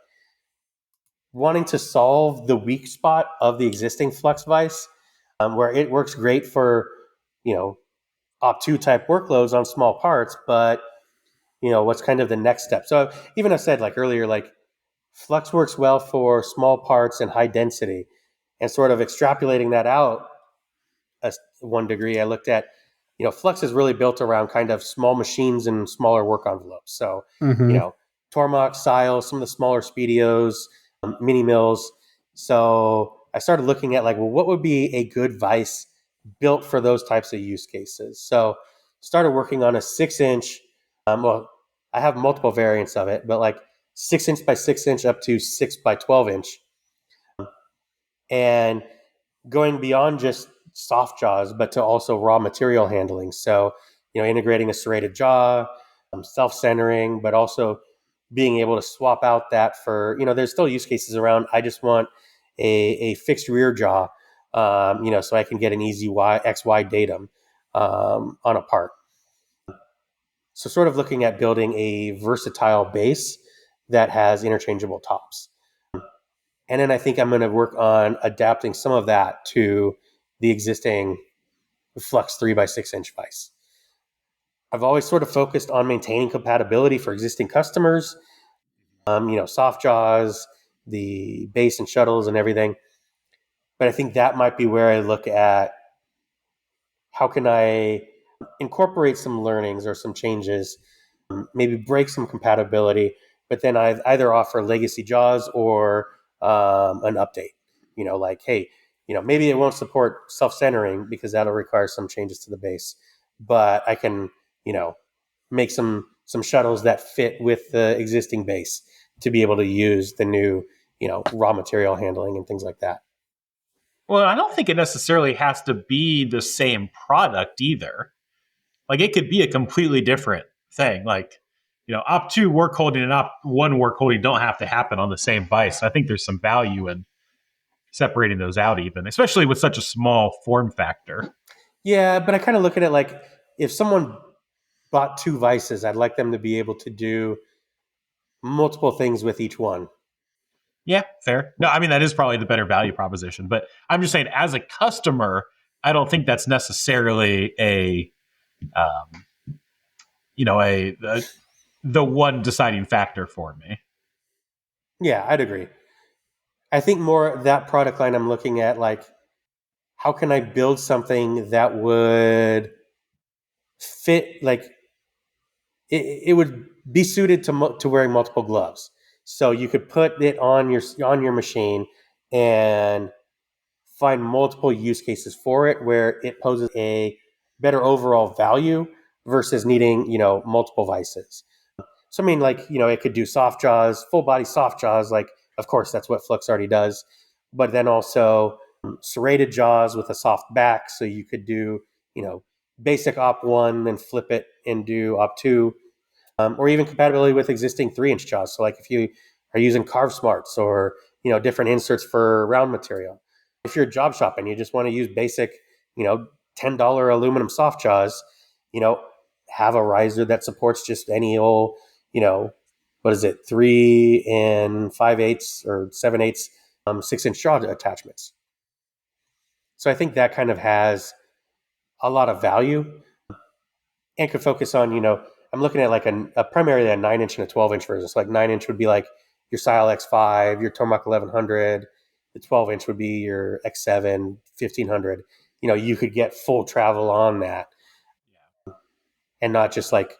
wanting to solve the weak spot of the existing Flux vise, where it works great for, op2 type workloads on small parts, but what's kind of the next step? So even I said like earlier, like Flux works well for small parts and high density, and sort of extrapolating that out a 1 degree, I looked at, Flux is really built around kind of small machines and smaller work envelopes. So, Tormach, Siles, some of the smaller Speedios, mini mills. So I started looking at like, well, what would be a good vise built for those types of use cases? So started working on a 6-inch. I have multiple variants of it, but like 6-inch by 6-inch up to 6x12-inch, and going beyond just soft jaws, but to also raw material handling. So, integrating a serrated jaw, self-centering, but also being able to swap out that for, there's still use cases around. I just want a fixed rear jaw, so I can get an easy XY datum on a part. So sort of looking at building a versatile base that has interchangeable tops. And then I think I'm going to work on adapting some of that to the existing Flux 3x6-inch vise. I've always sort of focused on maintaining compatibility for existing customers, soft jaws, the base and shuttles and everything. But I think that might be where I look at how can I incorporate some learnings or some changes, maybe break some compatibility, but then I either offer legacy jaws or an update. Like, hey, maybe it won't support self-centering because that'll require some changes to the base, but I can, make some shuttles that fit with the existing base to be able to use the new, raw material handling and things like that. Well, I don't think it necessarily has to be the same product either. Like it could be a completely different thing. Like, op2 work holding and op1 work holding don't have to happen on the same vise. I think there's some value in separating those out, even, especially with such a small form factor. Yeah, but I kind of look at it like if someone bought 2 vices, I'd like them to be able to do multiple things with each one. Yeah, fair. No, I mean, that is probably the better value proposition. But I'm just saying, as a customer, I don't think that's necessarily the one deciding factor for me. Yeah, I'd agree. I think more that product line I'm looking at, like how can I build something that would fit, like it would be suited to wearing multiple gloves. So you could put it on your machine and find multiple use cases for it where it poses a better overall value versus needing, multiple vices. So I mean, like, it could do soft jaws, full body soft jaws. Like, of course, that's what Flux already does. But then also serrated jaws with a soft back. So you could do, basic op one, then flip it and do op two, or even compatibility with existing 3-inch jaws. So like if you are using carve smarts or, different inserts for round material. If you're a job shop and you just want to use basic, $10 aluminum soft jaws, have a riser that supports just any old, what is it, 3 and 5/8 or 7/8 6-inch jaw attachments. So I think that kind of has a lot of value and could focus on, I'm looking at like a primarily a 9-inch and a 12-inch version. So like 9-inch would be like your Sile X5, your Tomac 1100. The 12-inch would be your X7 1500. You could get full travel on that, and not just like,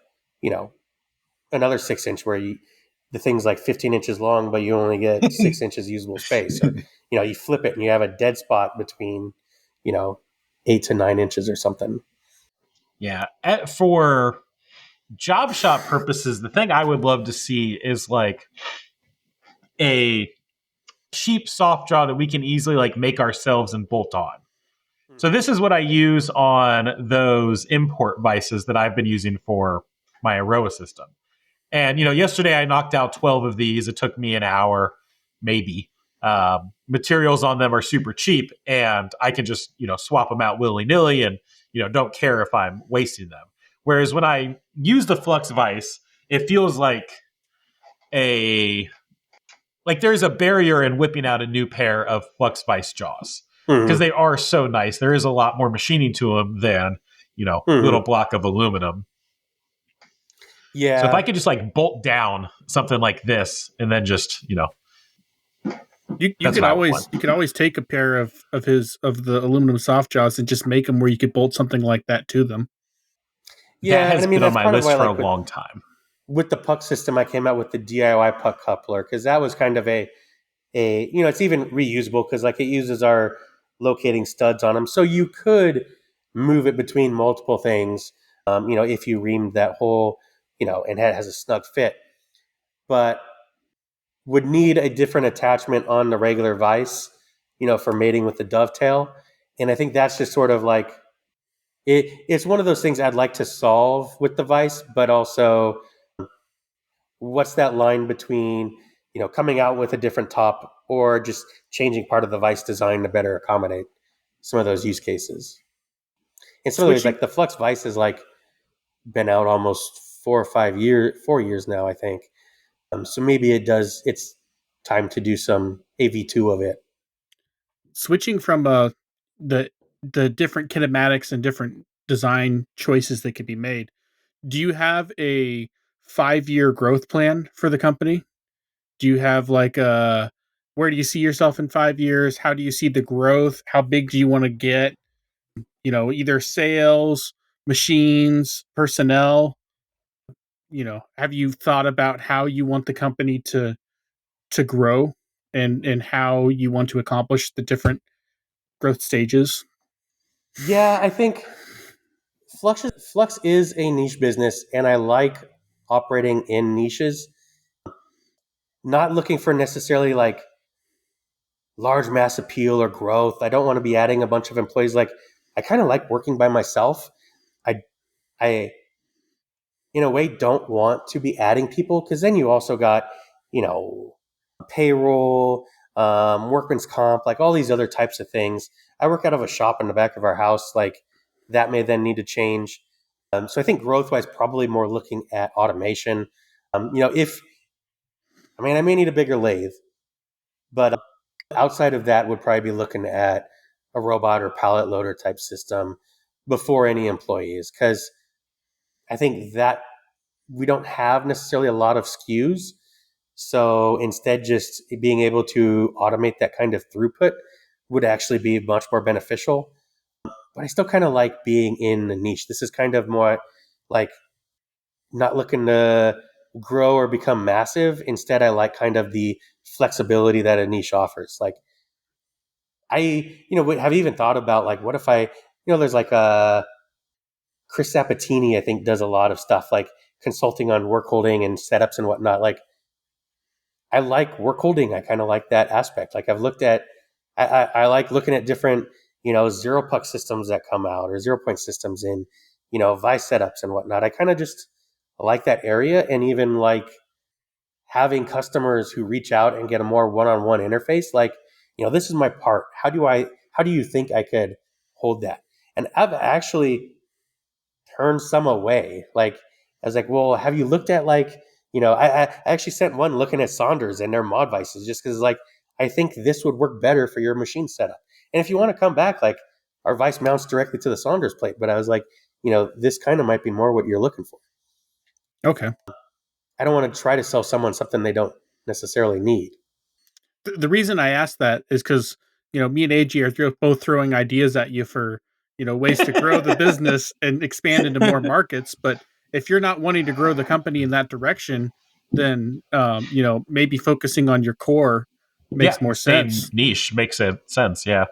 another 6-inch where the thing's like 15 inches long, but you only get 6 inches usable space. Or, you flip it and you have a dead spot between, 8 to 9 inches or something. Yeah. For job shop purposes, the thing I would love to see is like a cheap soft jaw that we can easily like make ourselves and bolt on. So this is what I use on those import vices that I've been using for my Aroa system. And, yesterday I knocked out 12 of these. It took me an hour, maybe. Materials on them are super cheap, and I can just, swap them out willy-nilly and, don't care if I'm wasting them. Whereas when I use the Flux Vice, it feels like there's a barrier in whipping out a new pair of Flux Vice jaws because they are so nice. There is a lot more machining to them than, little block of aluminum. Yeah. So if I could just like bolt down something like this and then just, you could always take a pair of the aluminum soft jaws and just make them where you could bolt something like that to them. Yeah, that has been on my list for a long time. With the puck system, I came out with the DIY puck coupler because that was kind of a it's even reusable because like it uses our locating studs on them, so you could move it between multiple things. If you reamed that hole, and it has a snug fit, but would need a different attachment on the regular vise, for mating with the dovetail. And I think that's just sort of like it's one of those things I'd like to solve with the vise, but also what's that line between, coming out with a different top or just changing part of the vise design to better accommodate some of those use cases. And some of those, like the Flux Vice is like been out almost 4 years now, I think. So maybe it's time to do some AV2 of it. Switching from the different kinematics and different design choices that could be made, do you have a 5-year growth plan for the company? Do you have like where do you see yourself in 5 years? How do you see the growth? How big do you want to get? Either sales, machines, personnel. Have you thought about how you want the company to grow and how you want to accomplish the different growth stages? Yeah, I think Flux is a niche business, and I like operating in niches. Not looking for necessarily like large mass appeal or growth. I don't want to be adding a bunch of employees. Like I kind of like working by myself. I in a way don't want to be adding people because then you also got, payroll, workman's comp, like all these other types of things. I work out of a shop in the back of our house. Like that may then need to change. So I think growth wise, probably more looking at automation. I may need a bigger lathe, but outside of that, would probably be looking at a robot or pallet loader type system before any employees, because I think that we don't have necessarily a lot of SKUs. So instead, just being able to automate that kind of throughput would actually be much more beneficial. But I still kind of like being in the niche. This is kind of more like not looking to grow or become massive. Instead, I like kind of the flexibility that a niche offers. Like have even thought about like, what if there's like Chris Sabatini, I think, does a lot of stuff like consulting on work holding and setups and whatnot. Like, I like work holding. I kind of like that aspect. Like, I like looking at different, zero puck systems that come out or 0 point systems in, Vice setups and whatnot. I kind of just like that area, and even like having customers who reach out and get a more one-on-one interface. Like, this is my part. How do you think I could hold that? And I've actually turned some away. Like, I was like, well, have you looked at like, I actually sent one looking at Saunders and their mod vices, just because like, I think this would work better for your machine setup. And if you want to come back, like, our vice mounts directly to the Saunders plate. But I was like, this kind of might be more what you're looking for. Okay. I don't want to try to sell someone something they don't necessarily need. The reason I asked that is because, me and AG are both throwing ideas at you for, ways to grow the business and expand into more markets. But if you're not wanting to grow the company in that direction, then, maybe focusing on your core makes more sense. Niche makes sense. Yeah.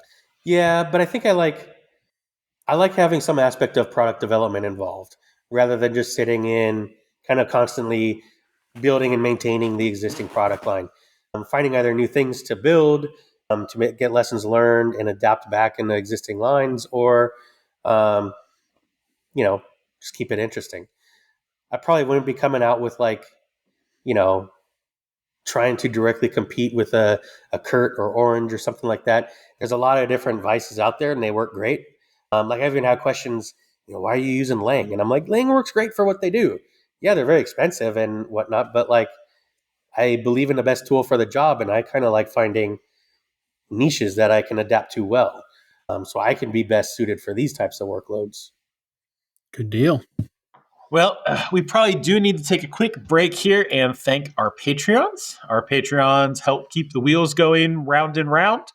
Yeah. But I think I like having some aspect of product development involved rather than just sitting in kind of constantly building and maintaining the existing product line. Finding either new things to build, get lessons learned and adapt back into existing lines, or, just keep it interesting. I probably wouldn't be coming out with like, trying to directly compete with a Kurt or Orange or something like that. There's a lot of different vices out there and they work great. Like, I've even had questions, why are you using Lang? And I'm like, Lang works great for what they do. Yeah, they're very expensive and whatnot, but like, I believe in the best tool for the job, and I kind of like finding niches that I can adapt to well, so I can be best suited for these types of workloads. Good deal. Well, we probably do need to take a quick break here and thank our Patreons. Our Patreons help keep the wheels going round and round,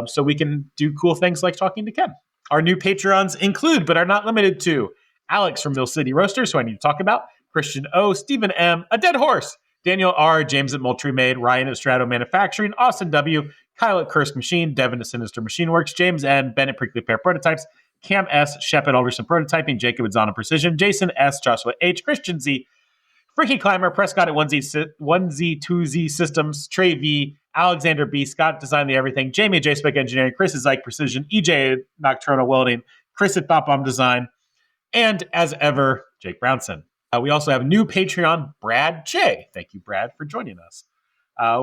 so we can do cool things like talking to Ken. Our new Patreons include, but are not limited to, Alex from Mill City Roasters, who I need to talk about, Christian O, Stephen M, A Dead Horse, Daniel R, James at Moultrie Made, Ryan at Strato Manufacturing, Austin W, Kyle at Cursed Machine, Devin at Sinister Machine Works, James N, Ben at Prickly Pear Prototypes, Cam S, Shep at Alderson Prototyping, Jacob at Zona Precision, Jason S, Joshua H, Christian Z, Freaky Climber, Prescott at 1Z, 2Z Systems, Trey V, Alexander B, Scott Design the Everything, Jamie at JSpec Engineering, Chris at Zyke Precision, EJ at Nocturnal Welding, Chris at Bop Bomb Design, and as ever, Jake Brownson. We also have new Patreon, Brad J. Thank you, Brad, for joining us.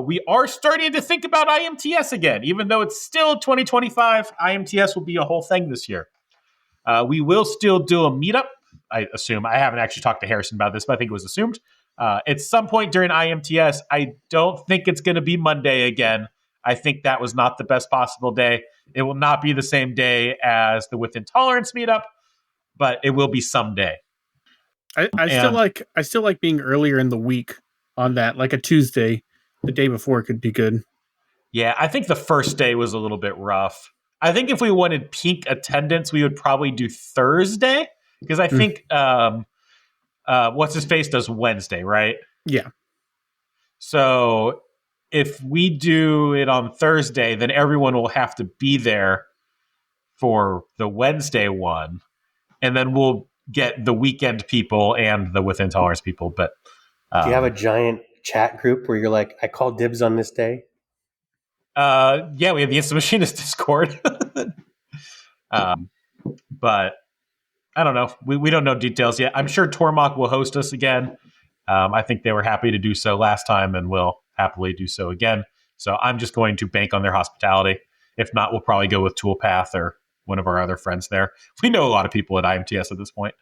We are starting to think about IMTS again. Even though it's still 2025, IMTS will be a whole thing this year. We will still do a meetup, I assume. I haven't actually talked to Harrison about this, but I think it was assumed. At some point during IMTS, I don't think it's going to be Monday again. I think that was not the best possible day. It will not be the same day as the With Intolerance meetup, but it will be someday. I still like being earlier in the week on that, like a Tuesday, the day before could be good. Yeah, I think the first day was a little bit rough. I think if we wanted peak attendance, we would probably do Thursday, because I think what's his face does Wednesday, right? Yeah. So if we do it on Thursday, then everyone will have to be there for the Wednesday one, and then we'll get the weekend people and the With Intolerance people. But do you have a giant chat group where you're like, I call dibs on this day? Yeah, we have the Instant Machinist Discord. But I don't know. We don't know details yet. I'm sure Tormach will host us again. I think they were happy to do so last time and will happily do so again. So I'm just going to bank on their hospitality. If not, we'll probably go with Toolpath or one of our other friends there. We know a lot of people at IMTS at this point.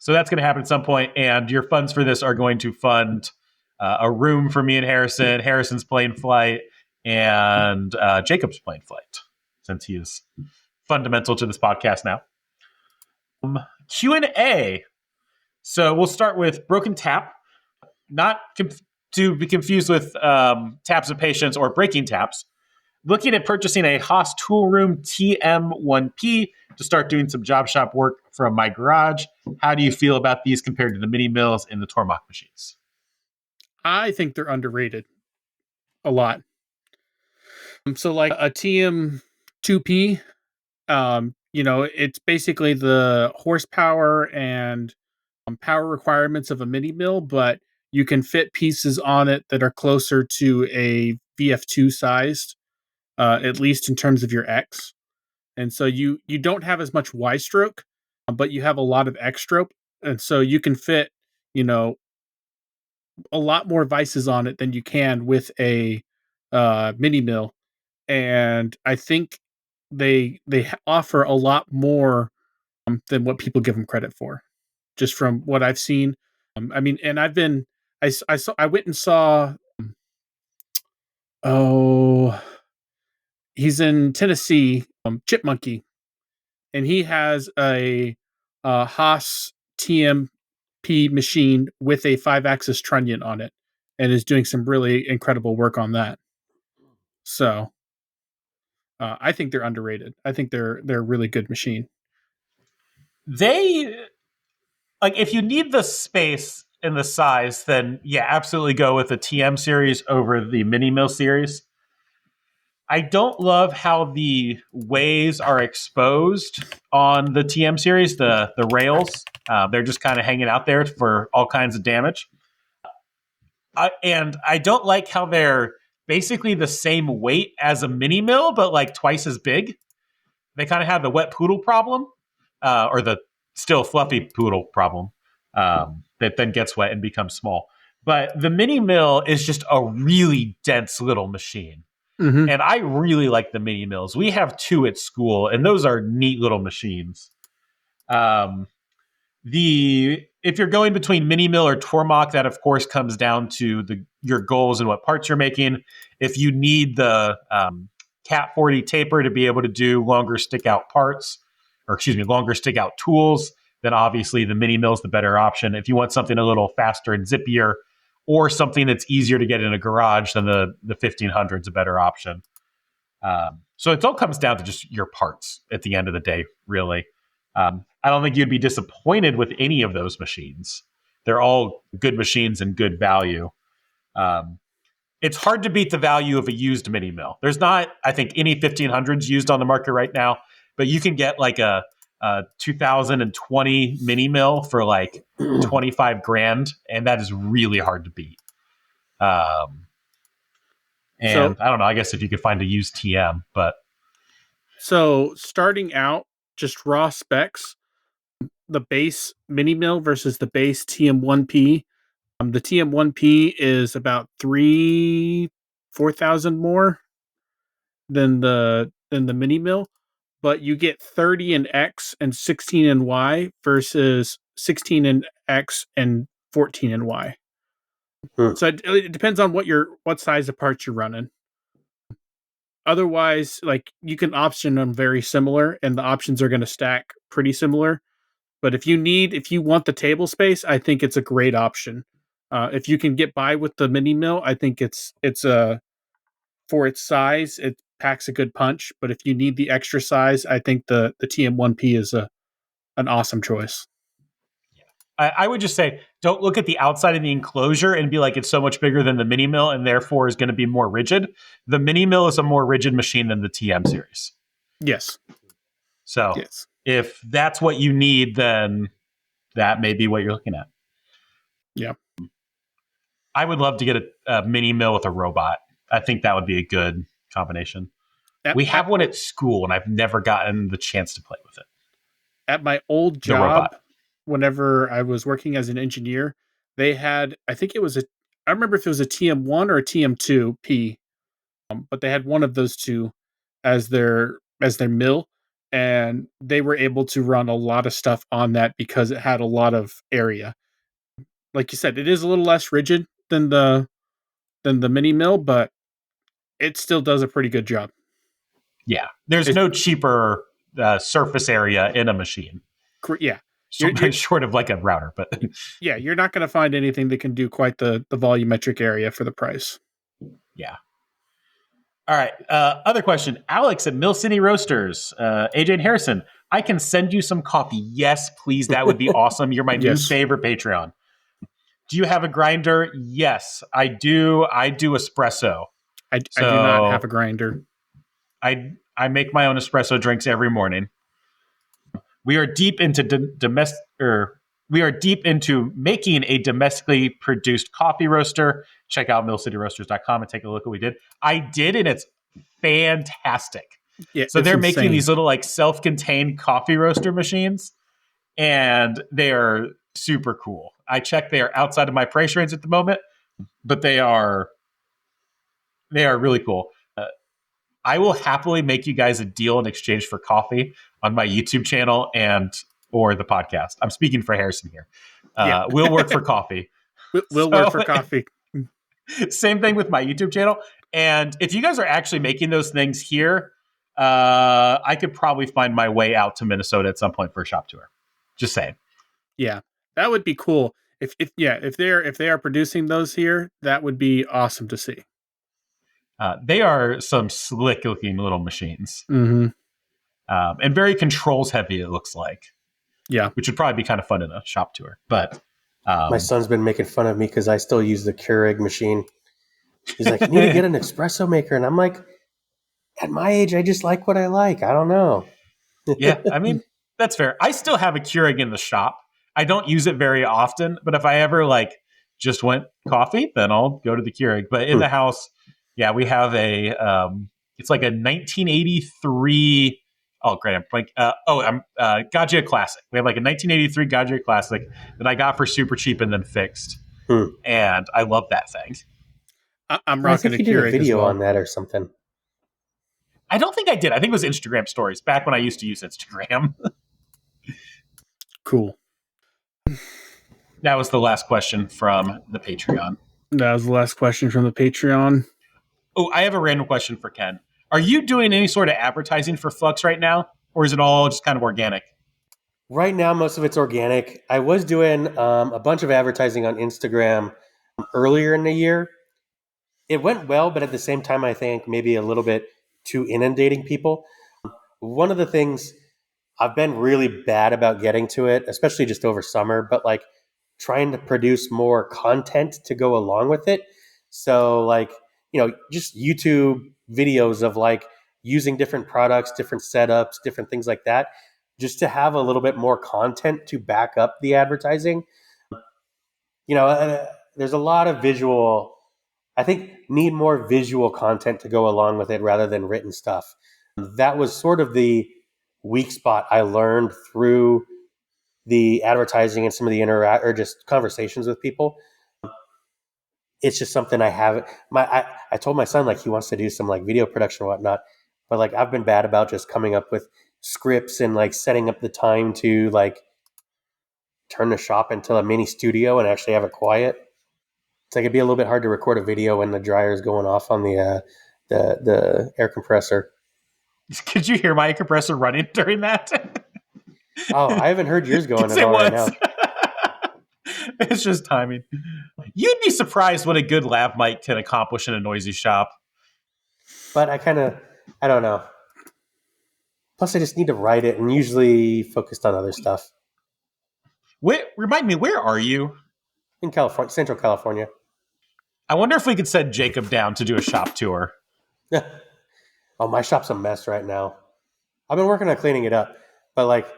So that's going to happen at some point. And your funds for this are going to fund a room for me and Harrison, Harrison's plane flight, and Jacob's plane flight, since he is fundamental to this podcast now. Q&A. So we'll start with Broken Tap, not to be confused with Taps of Patience or Breaking Taps. Looking at purchasing a Haas Toolroom TM1P to start doing some job shop work from my garage. How do you feel about these compared to the mini mills and the Tormach machines? I think they're underrated a lot. So like a TM2P, it's basically the horsepower and power requirements of a mini mill, but you can fit pieces on it that are closer to a VF2 sized, at least in terms of your X. And so you don't have as much Y stroke, but you have a lot of X stroke, and so you can fit, a lot more vices on it than you can with a mini mill. And I think they offer a lot more than what people give them credit for, just from what I've seen. And I went and saw. Oh, he's in Tennessee, Chipmunky, and he has a Haas TMP machine with a 5-axis trunnion on it, and is doing some really incredible work on that. So I think they're underrated. I think they're a really good machine. They, like, if you need the space and the size, then yeah, absolutely go with the TM series over the mini mill series. I don't love how the ways are exposed on the TM series, the rails. They're just kind of hanging out there for all kinds of damage. And I don't like how they're basically the same weight as a mini mill, but like twice as big. They kind of have the wet poodle problem, or the still fluffy poodle problem, that then gets wet and becomes small. But the mini mill is just a really dense little machine. Mm-hmm. And I really like the mini mills. We have 2 at school, and those are neat little machines. If you're going between mini mill or Tormach, that of course comes down to your goals and what parts you're making. If you need the Cat 40 taper to be able to do longer stick out parts, longer stick out tools, then obviously the mini mill is the better option. If you want something a little faster and zippier, or something that's easier to get in a garage, then the 1500 is a better option. So it all comes down to just your parts at the end of the day, really. I don't think you'd be disappointed with any of those machines. They're all good machines and good value. It's hard to beat the value of a used mini mill. There's not, I think, any 1500s used on the market right now, but you can get like a 2020 mini mill for like 25 grand, and that is really hard to beat. I don't know, I guess if you could find a used TM, but so starting out just raw specs, the base mini mill versus the base TM1P. The TM1P is about 4,000 more than the mini mill, but you get 30 in X and 16 in Y versus 16 in X and 14 in Y. So it depends on what size of parts you're running. Otherwise, like, you can option them very similar, and the options are going to stack pretty similar. But if you want the table space, I think it's a great option. If you can get by with the mini mill, I think it's for its size, it packs a good punch. But if you need the extra size, I think the TM1P is an awesome choice. I would just say, don't look at the outside of the enclosure and be like, it's so much bigger than the mini mill and therefore is going to be more rigid. The mini mill is a more rigid machine than the TM series. Yes. So if that's what you need, then that may be what you're looking at. Yeah. I would love to get a mini mill with a robot. I think that would be a good combination. We have one at school, and I've never gotten the chance to play with it. At my old job, whenever I was working as an engineer, they had, I remember if it was a TM1 or a TM2P, but they had one of those two as their mill, and they were able to run a lot of stuff on that because it had a lot of area. Like you said, it is a little less rigid than the mini mill, but it still does a pretty good job. Yeah, there's no cheaper surface area in a machine. Yeah. Short of like a router, but yeah, you're not going to find anything that can do quite the volumetric area for the price. Yeah. All right. Other question. Alex at Mill City Roasters. AJ and Harrison, I can send you some coffee. Yes, please. That would be awesome. You're my new favorite Patreon. Do you have a grinder? Yes, I do. I do espresso. I do not have a grinder. I make my own espresso drinks every morning. We are deep into making a domestically produced coffee roaster. Check out millcityroasters.com and take a look at what we did. I did, and it's fantastic. Yeah, so they're making these little like self-contained coffee roaster machines, and they are super cool. I checked; they are outside of my price range at the moment, but they are really cool. I will happily make you guys a deal in exchange for coffee on my YouTube channel or the podcast. I'm speaking for Harrison here. We'll work for coffee. We'll work for coffee. Same thing with my YouTube channel. And if you guys are actually making those things here, I could probably find my way out to Minnesota at some point for a shop tour. Just saying. Yeah, that would be cool. If they are producing those here, that would be awesome to see. They are some slick looking little machines. Mm-hmm. And very controls heavy, it looks like. Yeah. Which would probably be kind of fun in a shop tour. But my son's been making fun of me because I still use the Keurig machine. He's like, you need to get an espresso maker. And I'm like, at my age, I just like what I like. I don't know. Yeah, I mean, that's fair. I still have a Keurig in the shop. I don't use it very often. But if I ever just want coffee, then I'll go to the Keurig. But in the house... Yeah, we have it's like a 1983. Oh, great! I'm like, Gaggia Classic. We have like a 1983 Gaggia Classic that I got for super cheap and then fixed, and I love that thing. I'm rocking a Keurig. You did a video on that or something. I don't think I did. I think it was Instagram stories back when I used to use Instagram. Cool. That was the last question from the Patreon. That was the last question from the Patreon. Oh, I have a random question for Ken. Are you doing any sort of advertising for Flux right now, or is it all just kind of organic? Right now, most of it's organic. I was doing a bunch of advertising on Instagram earlier in the year. It went well, but at the same time, I think maybe a little bit too inundating people. One of the things I've been really bad about getting to it, especially just over summer, but trying to produce more content to go along with it. So just YouTube videos of using different products, different setups, different things like that, just to have a little bit more content to back up the advertising. There's a lot of visual, I think need more visual content to go along with it rather than written stuff. That was sort of the weak spot I learned through the advertising and some of the or just conversations with people. It's just something I haven't. I told my son he wants to do some video production and whatnot, but I've been bad about just coming up with scripts and setting up the time to turn the shop into a mini studio and actually have it quiet. It's it'd be a little bit hard to record a video when the dryer is going off on the air compressor. Could you hear my compressor running during that? Oh, I haven't heard yours going at all right now. It's just timing. You'd be surprised what a good lav mic can accomplish in a noisy shop. But I don't know. Plus, I just need to write it and usually focused on other stuff. Remind me, where are you? In California, Central California. I wonder if we could send Jacob down to do a shop tour. Oh, my shop's a mess right now. I've been working on cleaning it up, but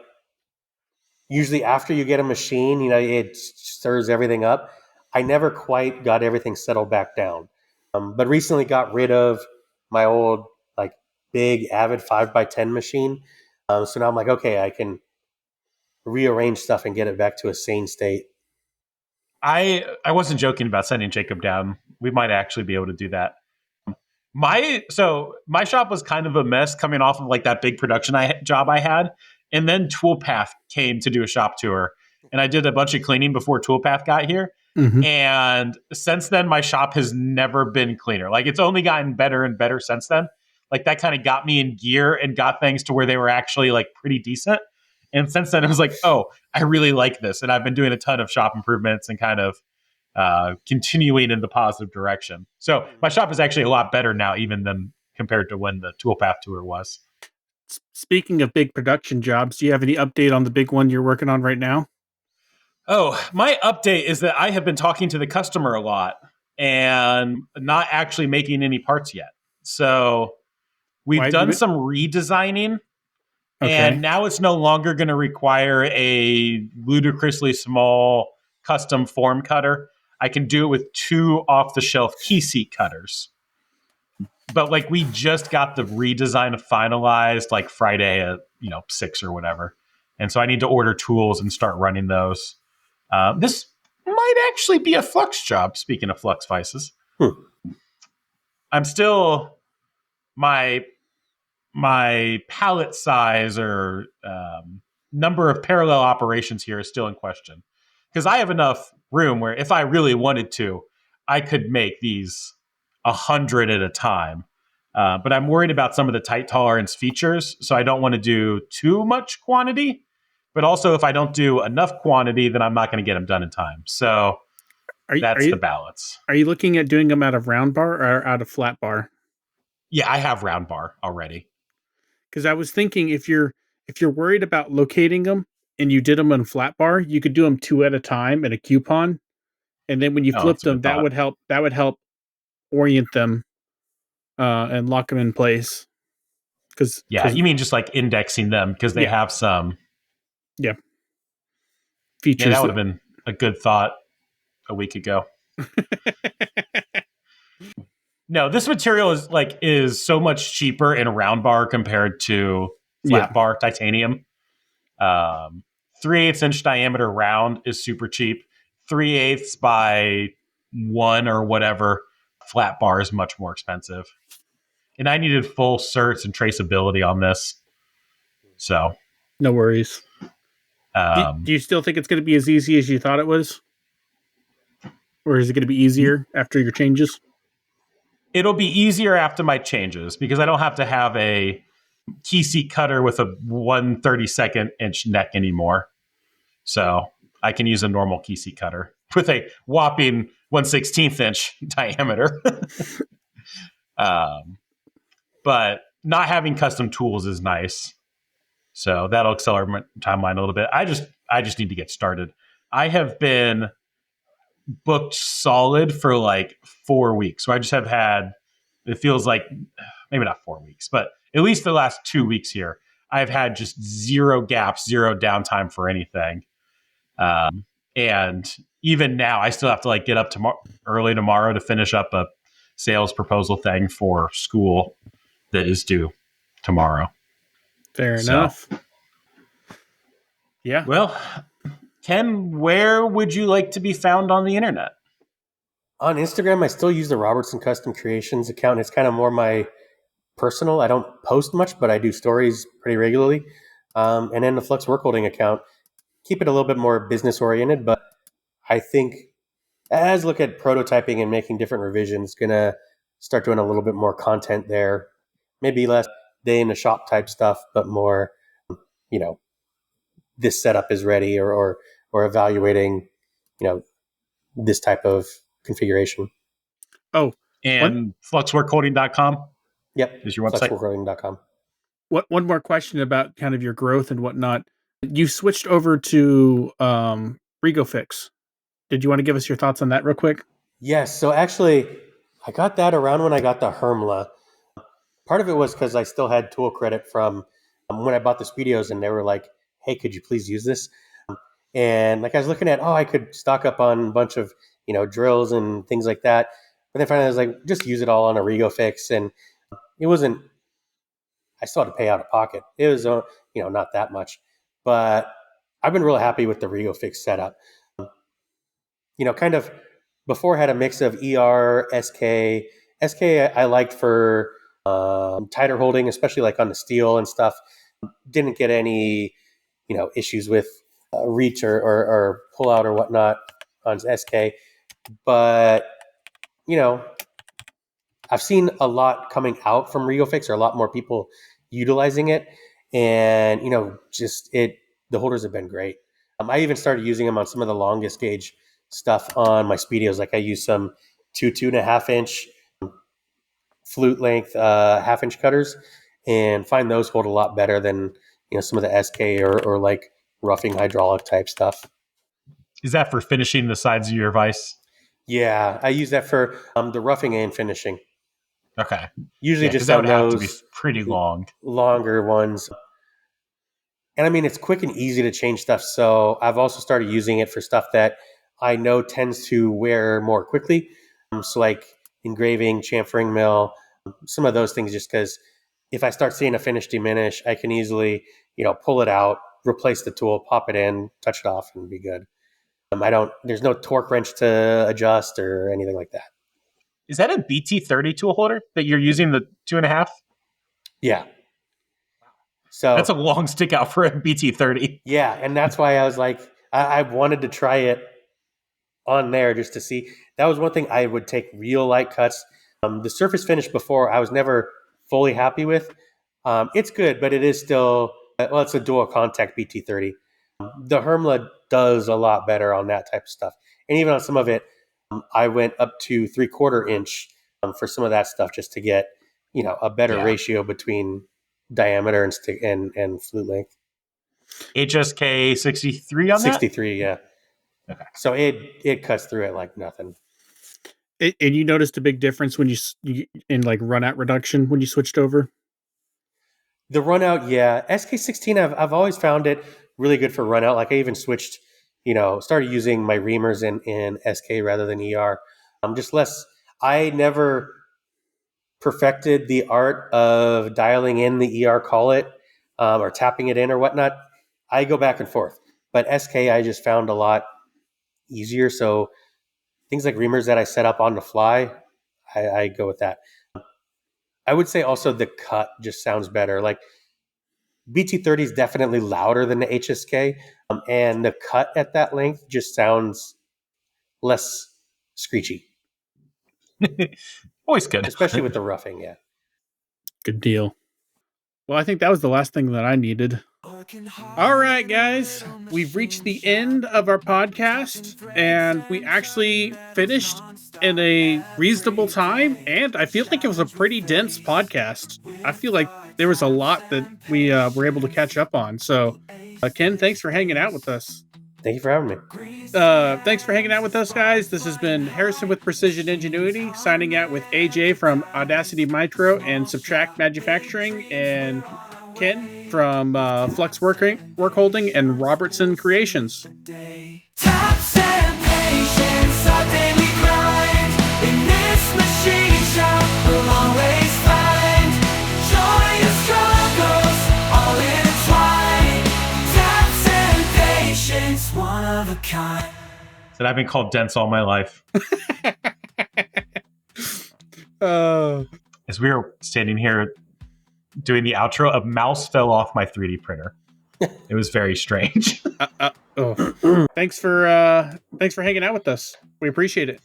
usually after you get a machine, it stirs everything up. I never quite got everything settled back down. But recently got rid of my old big Avid 5x10 machine. So now I'm okay, I can rearrange stuff and get it back to a sane state. I wasn't joking about sending Jacob down. We might actually be able to do that. My shop was kind of a mess coming off of that big production job I had. And then Toolpath came to do a shop tour. And I did a bunch of cleaning before Toolpath got here. Mm-hmm. And since then, my shop has never been cleaner. It's only gotten better and better since then. That kind of got me in gear and got things to where they were actually pretty decent. And since then, I was oh, I really like this. And I've been doing a ton of shop improvements and kind of continuing in the positive direction. So my shop is actually a lot better now, even than compared to when the Toolpath tour was. Speaking of big production jobs, do you have any update on the big one you're working on right now? Oh, my update is that I have been talking to the customer a lot and not actually making any parts yet. So we've done some redesigning, and now it's no longer going to require a ludicrously small custom form cutter. I can do it with 2 off-the-shelf key seat cutters. But like we just got the redesign finalized like Friday at 6 or whatever. And so I need to order tools and start running those. This might actually be a Flux job, speaking of Flux vices. I'm still my pallet size or number of parallel operations here is still in question. Because I have enough room where if I really wanted to, I could make these 100 at a time. But I'm worried about some of the tight tolerance features, so I don't want to do too much quantity. But also, if I don't do enough quantity, then I'm not going to get them done in time. So that's the balance. Are you looking at doing them out of round bar or out of flat bar? Yeah, I have round bar already. Because I was thinking if you're worried about locating them and you did them on flat bar, you could do them 2 at a time in a coupon, and then when you flip them, that would help orient them and lock them in place. Cause you mean just like indexing them because they have some features. Yeah, that would have been a good thought a week ago. No, this material is so much cheaper in round bar compared to flat bar titanium. 3/8 inch diameter round is super cheap. 3/8 by 1 or whatever flat bar is much more expensive. And I needed full certs and traceability on this. So no worries. Do you still think it's going to be as easy as you thought it was? Or is it going to be easier after your changes? It'll be easier after my changes because I don't have to have a key seat cutter with a 1/32 inch neck anymore. So I can use a normal key seat cutter with a whopping 1/16 inch diameter. But not having custom tools is nice. So that'll accelerate my timeline a little bit. I just need to get started. I have been booked solid for like 4 weeks. So I just have had, it feels like maybe not 4 weeks, but at least the last 2 weeks here, I've had just zero gaps, zero downtime for anything. And even now I still have to like get up early tomorrow to finish up a sales proposal thing for school that is due tomorrow. Fair enough. Yeah. Well, Ken, where would you like to be found on the internet? On Instagram, I still use the Robertson Custom Creations account. It's kind of more my personal. I don't post much, but I do stories pretty regularly. And then the Flux Work Holding account, keep it a little bit more business oriented, but I think as I look at prototyping and making different revisions, going to start doing a little bit more content there. Maybe less day in the shop type stuff, but more, this setup is ready or evaluating, this type of configuration. Oh, and fluxworkholding.com. Yep. Is your website. Fluxworkholding.com. One more question about kind of your growth and whatnot. You switched over to RegoFix. Did you want to give us your thoughts on that real quick? Yes. So actually, I got that around when I got the Hermla. Part of it was because I still had tool credit from when I bought the Speedios, and they were like, hey, could you please use this? And like I was looking at, I could stock up on a bunch of, drills and things like that. But then finally I was like, just use it all on a RegoFix. And it wasn't, I still had to pay out of pocket. It was, not that much. But I've been really happy with the RegoFix setup. Kind of before I had a mix of ER, SK. SK I liked for tighter holding, especially like on the steel and stuff. Didn't get any, issues with reach or pull out or whatnot on SK. But, I've seen a lot coming out from RegoFix, or a lot more people utilizing it. And, the holders have been great. I even started using them on some of the longest gauge stuff on my Speedios. Like I use some 2.5 inch flute length 1/2-inch cutters, and find those hold a lot better than some of the SK or like roughing hydraulic type stuff. Is that for finishing the sides of your vise? Yeah, I use that for the roughing and finishing. Okay. Usually just that on would have to be those pretty long. longer ones. And I mean, it's quick and easy to change stuff. So I've also started using it for stuff that I know tends to wear more quickly. So like engraving, chamfering mill, some of those things, just because if I start seeing a finish diminish, I can easily, pull it out, replace the tool, pop it in, touch it off, and be good. There's no torque wrench to adjust or anything like that. Is that a BT30 tool holder that you're using, the 2.5? Yeah. So that's a long stick out for a BT30. Yeah. And that's why I was like, I wanted to try it on there just to see. That was one thing I would take real light cuts. The surface finish before I was never fully happy with. It's good, but it is still, it's a dual contact BT30. The Hermla does a lot better on that type of stuff. And even on some of it, I went up to 3/4 inch for some of that stuff just to get, a better ratio between diameter and stick and flute length. HSK 63 on 63, that? yeah. Okay. So it cuts through it like nothing. And you noticed a big difference when you in like run out reduction when you switched over? The run out, yeah. SK16, I've always found it really good for run out. Like I even switched, started using my reamers in SK rather than ER. Just less. I never perfected the art of dialing in the ER call it or tapping it in or whatnot. I go back and forth. But SK I just found a lot easier. So things like reamers that I set up on the fly, I go with that. I would say also the cut just sounds better. Like BT30 is definitely louder than the HSK, and the cut at that length just sounds less screechy. Always good. Especially with the roughing, yeah. Good deal. Well, I think that was the last thing that I needed. All right, guys. We've reached the end of our podcast, and we actually finished in a reasonable time, and I feel like it was a pretty dense podcast. I feel like there was a lot that we were able to catch up on. So, Ken, thanks for hanging out with us. Thank you for having me. Thanks for hanging out with us, guys. This has been Harrison with Precision Ingenuity, signing out with AJ from Audacity Micro and Subtract Manufacturing, and Ken from Flux Work Holding and Robertson Creations. Taps and patience, our daily grind. In this machine shop, we'll always find joyous struggles, all intertwined. Taps and patience, one of a kind. So I've been called dense all my life. As we were standing here doing the outro, a mouse fell off my 3D printer. It was very strange. Thanks for hanging out with us. We appreciate it.